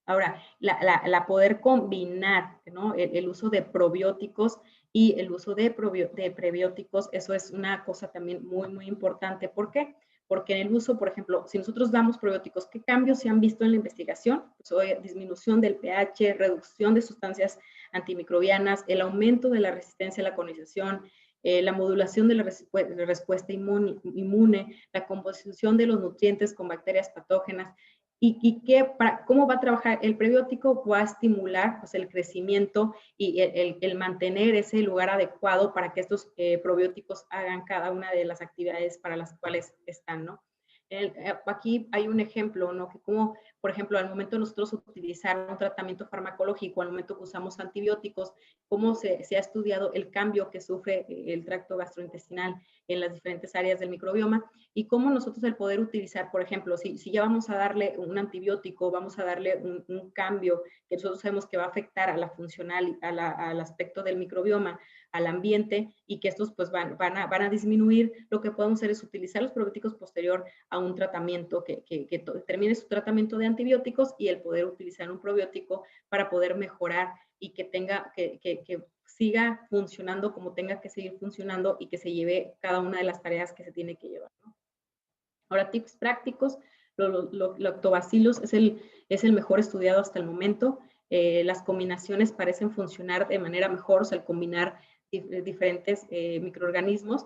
Ahora, la poder combinar, ¿no? El uso de probióticos y el uso de prebióticos, eso es una cosa también muy importante. ¿Por qué? Porque en el uso, por ejemplo, si nosotros damos probióticos, ¿qué cambios se han visto en la investigación? Pues, disminución del pH, reducción de sustancias antimicrobianas, el aumento de la resistencia a la colonización, la modulación de la respuesta inmune, la composición de los nutrientes con bacterias patógenas, cómo va a trabajar el prebiótico, va a estimular pues, el crecimiento y el mantener ese lugar adecuado para que estos probióticos hagan cada una de las actividades para las cuales están, ¿no? Aquí hay un ejemplo, ¿no? Que como, por ejemplo, al momento de nosotros utilizar un tratamiento farmacológico, al momento que usamos antibióticos, cómo se ha estudiado el cambio que sufre el tracto gastrointestinal en las diferentes áreas del microbioma y cómo nosotros el poder utilizar, por ejemplo, si ya vamos a darle un antibiótico, vamos a darle un cambio que nosotros sabemos que va a afectar a la funcional, al aspecto del microbioma, al ambiente y que estos pues van a disminuir, lo que podemos hacer es utilizar los probióticos posterior a un tratamiento que termine su tratamiento de antibióticos y el poder utilizar un probiótico para poder mejorar y que siga funcionando como tenga que seguir funcionando y que se lleve cada una de las tareas que se tiene que llevar, ¿no? Ahora, tips prácticos, los lactobacilos es el mejor estudiado hasta el momento. Las combinaciones parecen funcionar de manera mejor, o sea, el combinar diferentes microorganismos.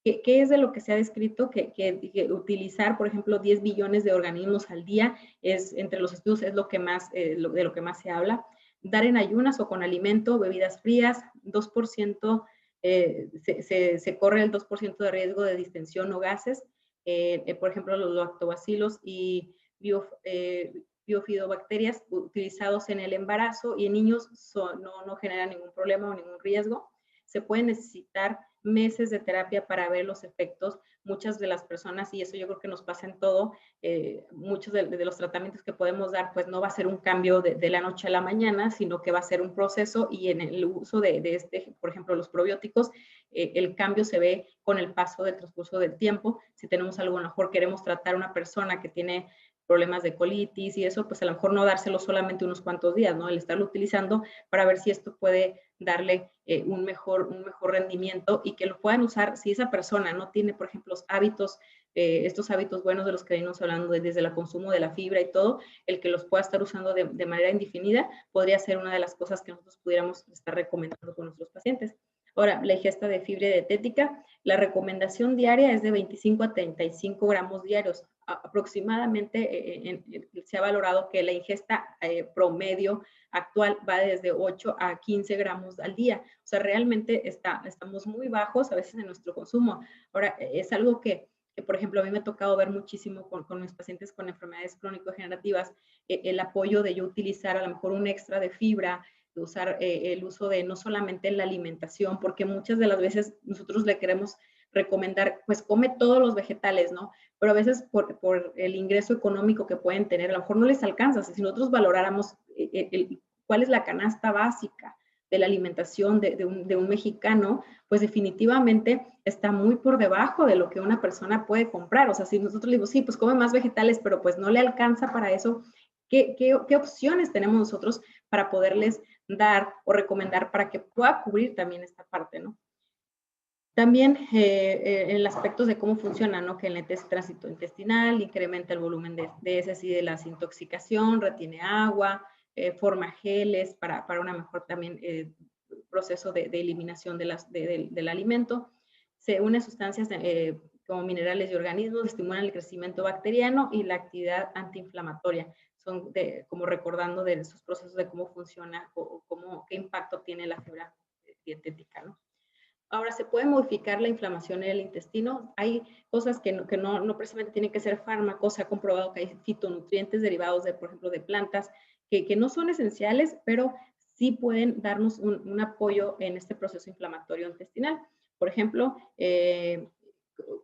¿Qué es de lo que se ha descrito? Que utilizar, por ejemplo, 10 billones de organismos al día entre los estudios es lo que más, de lo que más se habla. Dar en ayunas o con alimento, bebidas frías, 2%, se corre el 2% de riesgo de distensión o gases. Por ejemplo, los lactobacilos y biofidobacterias utilizados en el embarazo y en niños no generan ningún problema o ningún riesgo. Se pueden necesitar meses de terapia para ver los efectos. Muchas de las personas, y eso yo creo que nos pasa en todo, muchos de los tratamientos que podemos dar, pues no va a ser un cambio de la noche a la mañana, sino que va a ser un proceso y en el uso por ejemplo, los probióticos, el cambio se ve con el paso del transcurso del tiempo. Si tenemos algo, a lo mejor queremos tratar a una persona que tiene problemas de colitis y eso, pues a lo mejor no dárselo solamente unos cuantos días, ¿no? El estarlo utilizando para ver si esto puede darle un mejor rendimiento y que lo puedan usar si esa persona no tiene, por ejemplo, estos hábitos buenos de los que venimos hablando desde el consumo de la fibra y todo, el que los pueda estar usando de manera indefinida podría ser una de las cosas que nosotros pudiéramos estar recomendando con nuestros pacientes. Ahora, la ingesta de fibra dietética, la recomendación diaria es de 25 a 35 gramos diarios. Aproximadamente se ha valorado que la ingesta promedio actual va desde 8 a 15 gramos al día. O sea, realmente estamos muy bajos a veces en nuestro consumo. Ahora, es algo que Por ejemplo, a mí me ha tocado ver muchísimo con mis pacientes con enfermedades crónico-degenerativas el apoyo de yo utilizar a lo mejor un extra de fibra, de usar el uso de no solamente la alimentación, porque muchas de las veces nosotros le queremos recomendar, pues come todos los vegetales, ¿no? Pero a veces por el ingreso económico que pueden tener, a lo mejor no les alcanza. Si nosotros valoráramos cuál es la canasta básica de la alimentación de un mexicano, pues definitivamente está muy por debajo de lo que una persona puede comprar. O sea, si nosotros le digo, sí, pues come más vegetales, pero pues no le alcanza para eso, ¿qué opciones tenemos nosotros para poderles dar o recomendar para que pueda cubrir también esta parte, ¿no? También en el aspecto de cómo funciona, ¿no? Que el tránsito intestinal incrementa el volumen de heces y de la desintoxicación, retiene agua, forma geles para una mejor también proceso de eliminación del alimento. Se une sustancias como minerales y organismos, estimulan el crecimiento bacteriano y la actividad antiinflamatoria. Son como recordando de sus procesos de cómo funciona o qué impacto tiene la fibra dietética, ¿no? Ahora, ¿se puede modificar la inflamación en el intestino? Hay cosas que no precisamente tienen que ser fármacos. Se ha comprobado que hay fitonutrientes derivados, por ejemplo, de plantas, que no son esenciales, pero sí pueden darnos un apoyo en este proceso inflamatorio intestinal. Por ejemplo,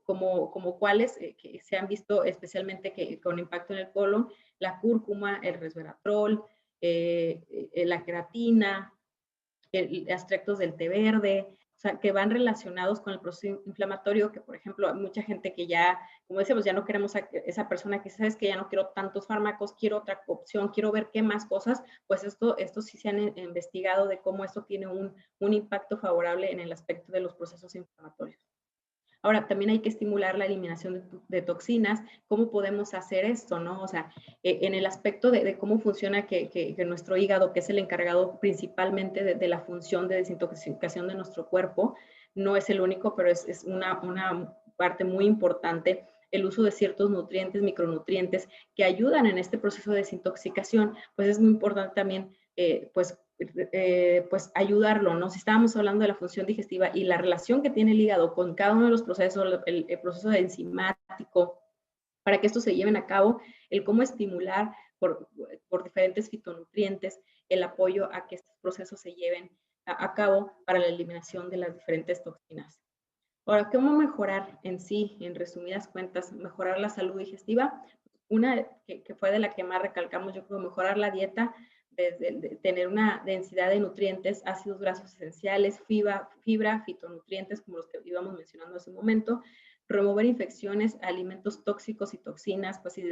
como cuáles que se han visto especialmente con impacto en el colon, la cúrcuma, el resveratrol, la queratina, extractos del té verde, o sea, que van relacionados con el proceso inflamatorio, que por ejemplo, hay mucha gente que ya, como decíamos, ya no queremos a esa persona que sabes que ya no quiero tantos fármacos, quiero otra opción, quiero ver qué más cosas, pues esto sí se han investigado de cómo esto tiene un impacto favorable en el aspecto de los procesos inflamatorios. Ahora, también hay que estimular la eliminación de toxinas. ¿Cómo podemos hacer esto, no? O sea, en el aspecto de cómo funciona que nuestro hígado, que es el encargado principalmente de la función de desintoxicación de nuestro cuerpo, no es el único, pero es una parte muy importante el uso de ciertos nutrientes, micronutrientes, que ayudan en este proceso de desintoxicación, pues es muy importante también, pues ayudarlo, ¿no? Si estábamos hablando de la función digestiva y la relación que tiene el hígado con cada uno de los procesos, el proceso de enzimático, para que esto se lleven a cabo, el cómo estimular por diferentes fitonutrientes el apoyo a que estos procesos se lleven a cabo para la eliminación de las diferentes toxinas. Ahora, ¿cómo mejorar en sí, en resumidas cuentas, mejorar la salud digestiva? Una que fue de la que más recalcamos, yo creo, mejorar la dieta, desde tener una densidad de nutrientes, ácidos grasos esenciales, fibra, fitonutrientes, como los que íbamos mencionando hace un momento, remover infecciones, alimentos tóxicos y toxinas, pues si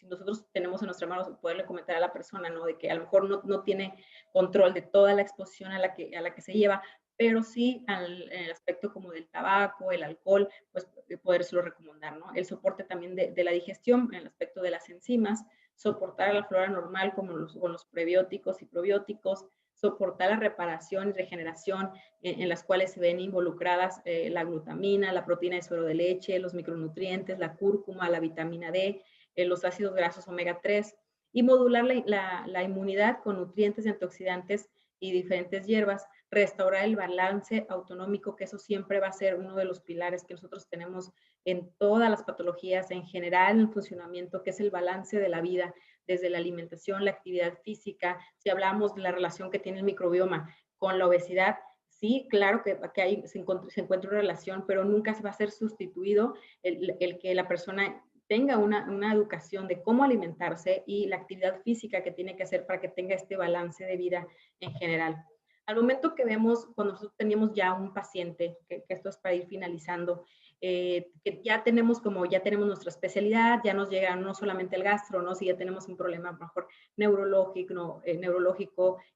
nosotros tenemos en nuestra mano poderle comentar a la persona, ¿no? De que a lo mejor no tiene control de toda la exposición a la que se lleva, pero sí en el aspecto como del tabaco, el alcohol, pues podérselo recomendar, ¿no? El soporte también de la digestión, en el aspecto de las enzimas, soportar a la flora normal como con los prebióticos y probióticos, soportar la reparación y regeneración en las cuales se ven involucradas la glutamina, la proteína de suero de leche, los micronutrientes, la cúrcuma, la vitamina D, los ácidos grasos omega 3 y modular la inmunidad con nutrientes, antioxidantes y diferentes hierbas, restaurar el balance autonómico, que eso siempre va a ser uno de los pilares que nosotros tenemos en todas las patologías, en general en el funcionamiento, que es el balance de la vida, desde la alimentación, la actividad física. Si hablamos de la relación que tiene el microbioma con la obesidad, sí, claro que se encuentra una relación, pero nunca se va a ser sustituido el que la persona tenga una educación de cómo alimentarse y la actividad física que tiene que hacer para que tenga este balance de vida en general. Al momento que vemos, cuando nosotros tenemos ya un paciente, que esto es para ir finalizando, que ya tenemos nuestra especialidad, ya nos llega no solamente el gastro, ¿no? Si ya tenemos un problema mejor neurológico,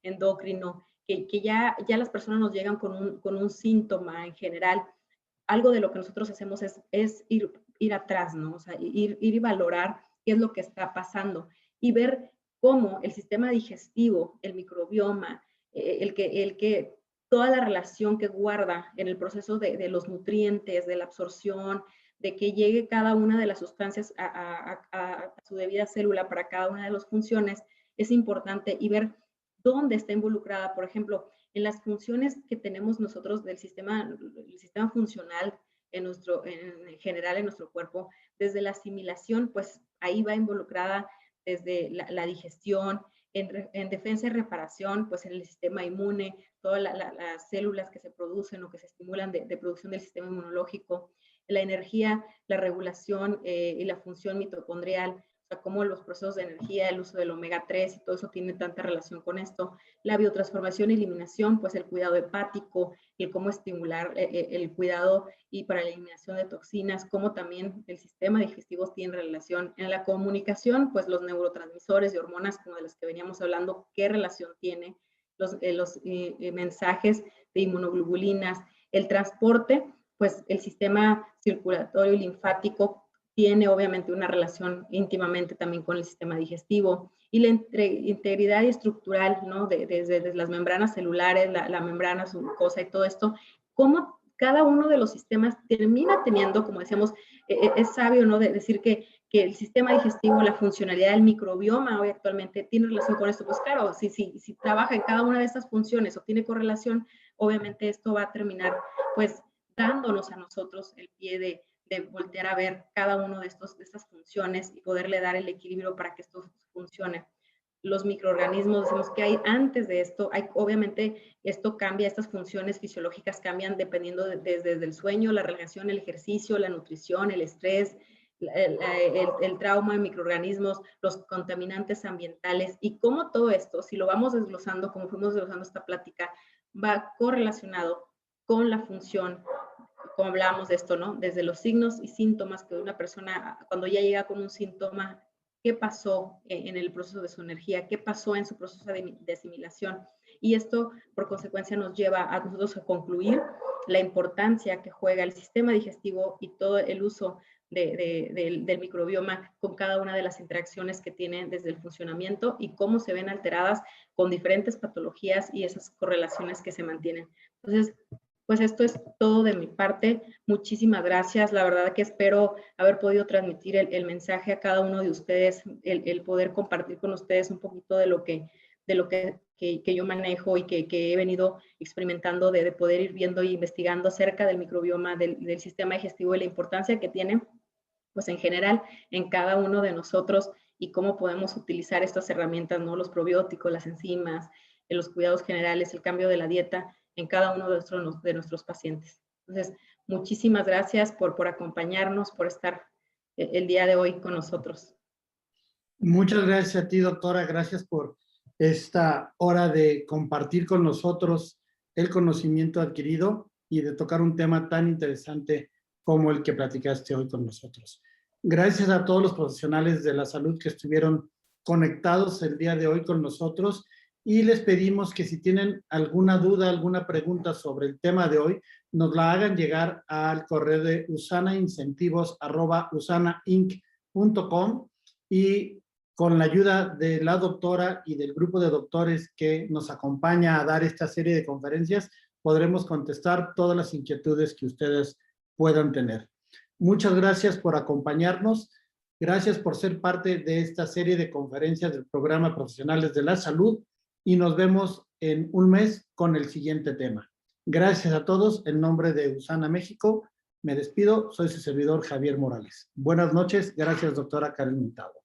endocrino, que ya las personas nos llegan con un síntoma en general, algo de lo que nosotros hacemos es ir atrás, ¿no? O sea, ir y valorar qué es lo que está pasando y ver cómo el sistema digestivo, el microbioma, el que toda la relación que guarda en el proceso de los nutrientes, de la absorción, de que llegue cada una de las sustancias a su debida célula para cada una de las funciones, es importante y ver dónde está involucrada, por ejemplo, en las funciones que tenemos nosotros del sistema funcional, en general en nuestro cuerpo. Desde la asimilación, pues ahí va involucrada desde la digestión, en defensa y reparación, pues en el sistema inmune, todas las células que se producen o que se estimulan de producción del sistema inmunológico, la energía, la regulación y la función mitocondrial, o sea, cómo los procesos de energía, el uso del omega 3 y todo eso tiene tanta relación con esto. La biotransformación y eliminación, pues el cuidado hepático, el cómo estimular el cuidado y para la eliminación de toxinas, cómo también el sistema digestivo tiene relación. En la comunicación, pues los neurotransmisores y hormonas, como de las que veníamos hablando, qué relación tiene, los mensajes de inmunoglobulinas, el transporte, pues el sistema circulatorio y linfático tiene obviamente una relación íntimamente también con el sistema digestivo, y la integridad estructural, ¿no? Desde las membranas celulares, la membrana submucosa y todo esto, cómo cada uno de los sistemas termina teniendo, como decíamos, es sabio, ¿no? De decir que el sistema digestivo, la funcionalidad del microbioma hoy actualmente tiene relación con esto. Pues claro, si trabaja en cada una de estas funciones o tiene correlación, obviamente esto va a terminar pues dándonos a nosotros el pie de voltear a ver cada uno de estas funciones y poderle dar el equilibrio para que esto funcione. Los microorganismos, decimos que hay antes de esto, obviamente esto cambia, estas funciones fisiológicas cambian dependiendo desde el sueño, la relajación, el ejercicio, la nutrición, el estrés, el trauma de microorganismos, los contaminantes ambientales, y cómo todo esto, si lo vamos desglosando, como fuimos desglosando esta plática, va correlacionado con la función, como hablábamos de esto, ¿no? Desde los signos y síntomas que una persona, cuando ya llega con un síntoma, qué pasó en el proceso de su energía, qué pasó en su proceso de asimilación. Y esto, por consecuencia, nos lleva a nosotros a concluir la importancia que juega el sistema digestivo y todo el uso del microbioma con cada una de las interacciones que tiene desde el funcionamiento y cómo se ven alteradas con diferentes patologías y esas correlaciones que se mantienen. Entonces, pues esto es todo de mi parte. Muchísimas gracias. La verdad que espero haber podido transmitir el mensaje a cada uno de ustedes, el poder compartir con ustedes un poquito de lo que yo manejo y que he venido experimentando, de poder ir viendo e investigando acerca del microbioma, del sistema digestivo y la importancia que tiene, pues en general, en cada uno de nosotros, y cómo podemos utilizar estas herramientas, ¿no? Los probióticos, las enzimas, los cuidados generales, el cambio de la dieta en cada uno de nuestros pacientes. Entonces, muchísimas gracias por acompañarnos, por estar el día de hoy con nosotros. Muchas gracias a ti, doctora. Gracias por esta hora de compartir con nosotros el conocimiento adquirido y de tocar un tema tan interesante como el que platicaste hoy con nosotros. Gracias a todos los profesionales de la salud que estuvieron conectados el día de hoy con nosotros, y les pedimos que si tienen alguna duda, alguna pregunta sobre el tema de hoy, nos la hagan llegar al correo de usanaincentivos@usanainc.com, y con la ayuda de la doctora y del grupo de doctores que nos acompaña a dar esta serie de conferencias, podremos contestar todas las inquietudes que ustedes puedan tener. Muchas gracias por acompañarnos. Gracias por ser parte de esta serie de conferencias del programa Profesionales de la Salud, y nos vemos en un mes con el siguiente tema. Gracias a todos. En nombre de USANA México, me despido. Soy su servidor Javier Morales. Buenas noches. Gracias, doctora Karen Mintado.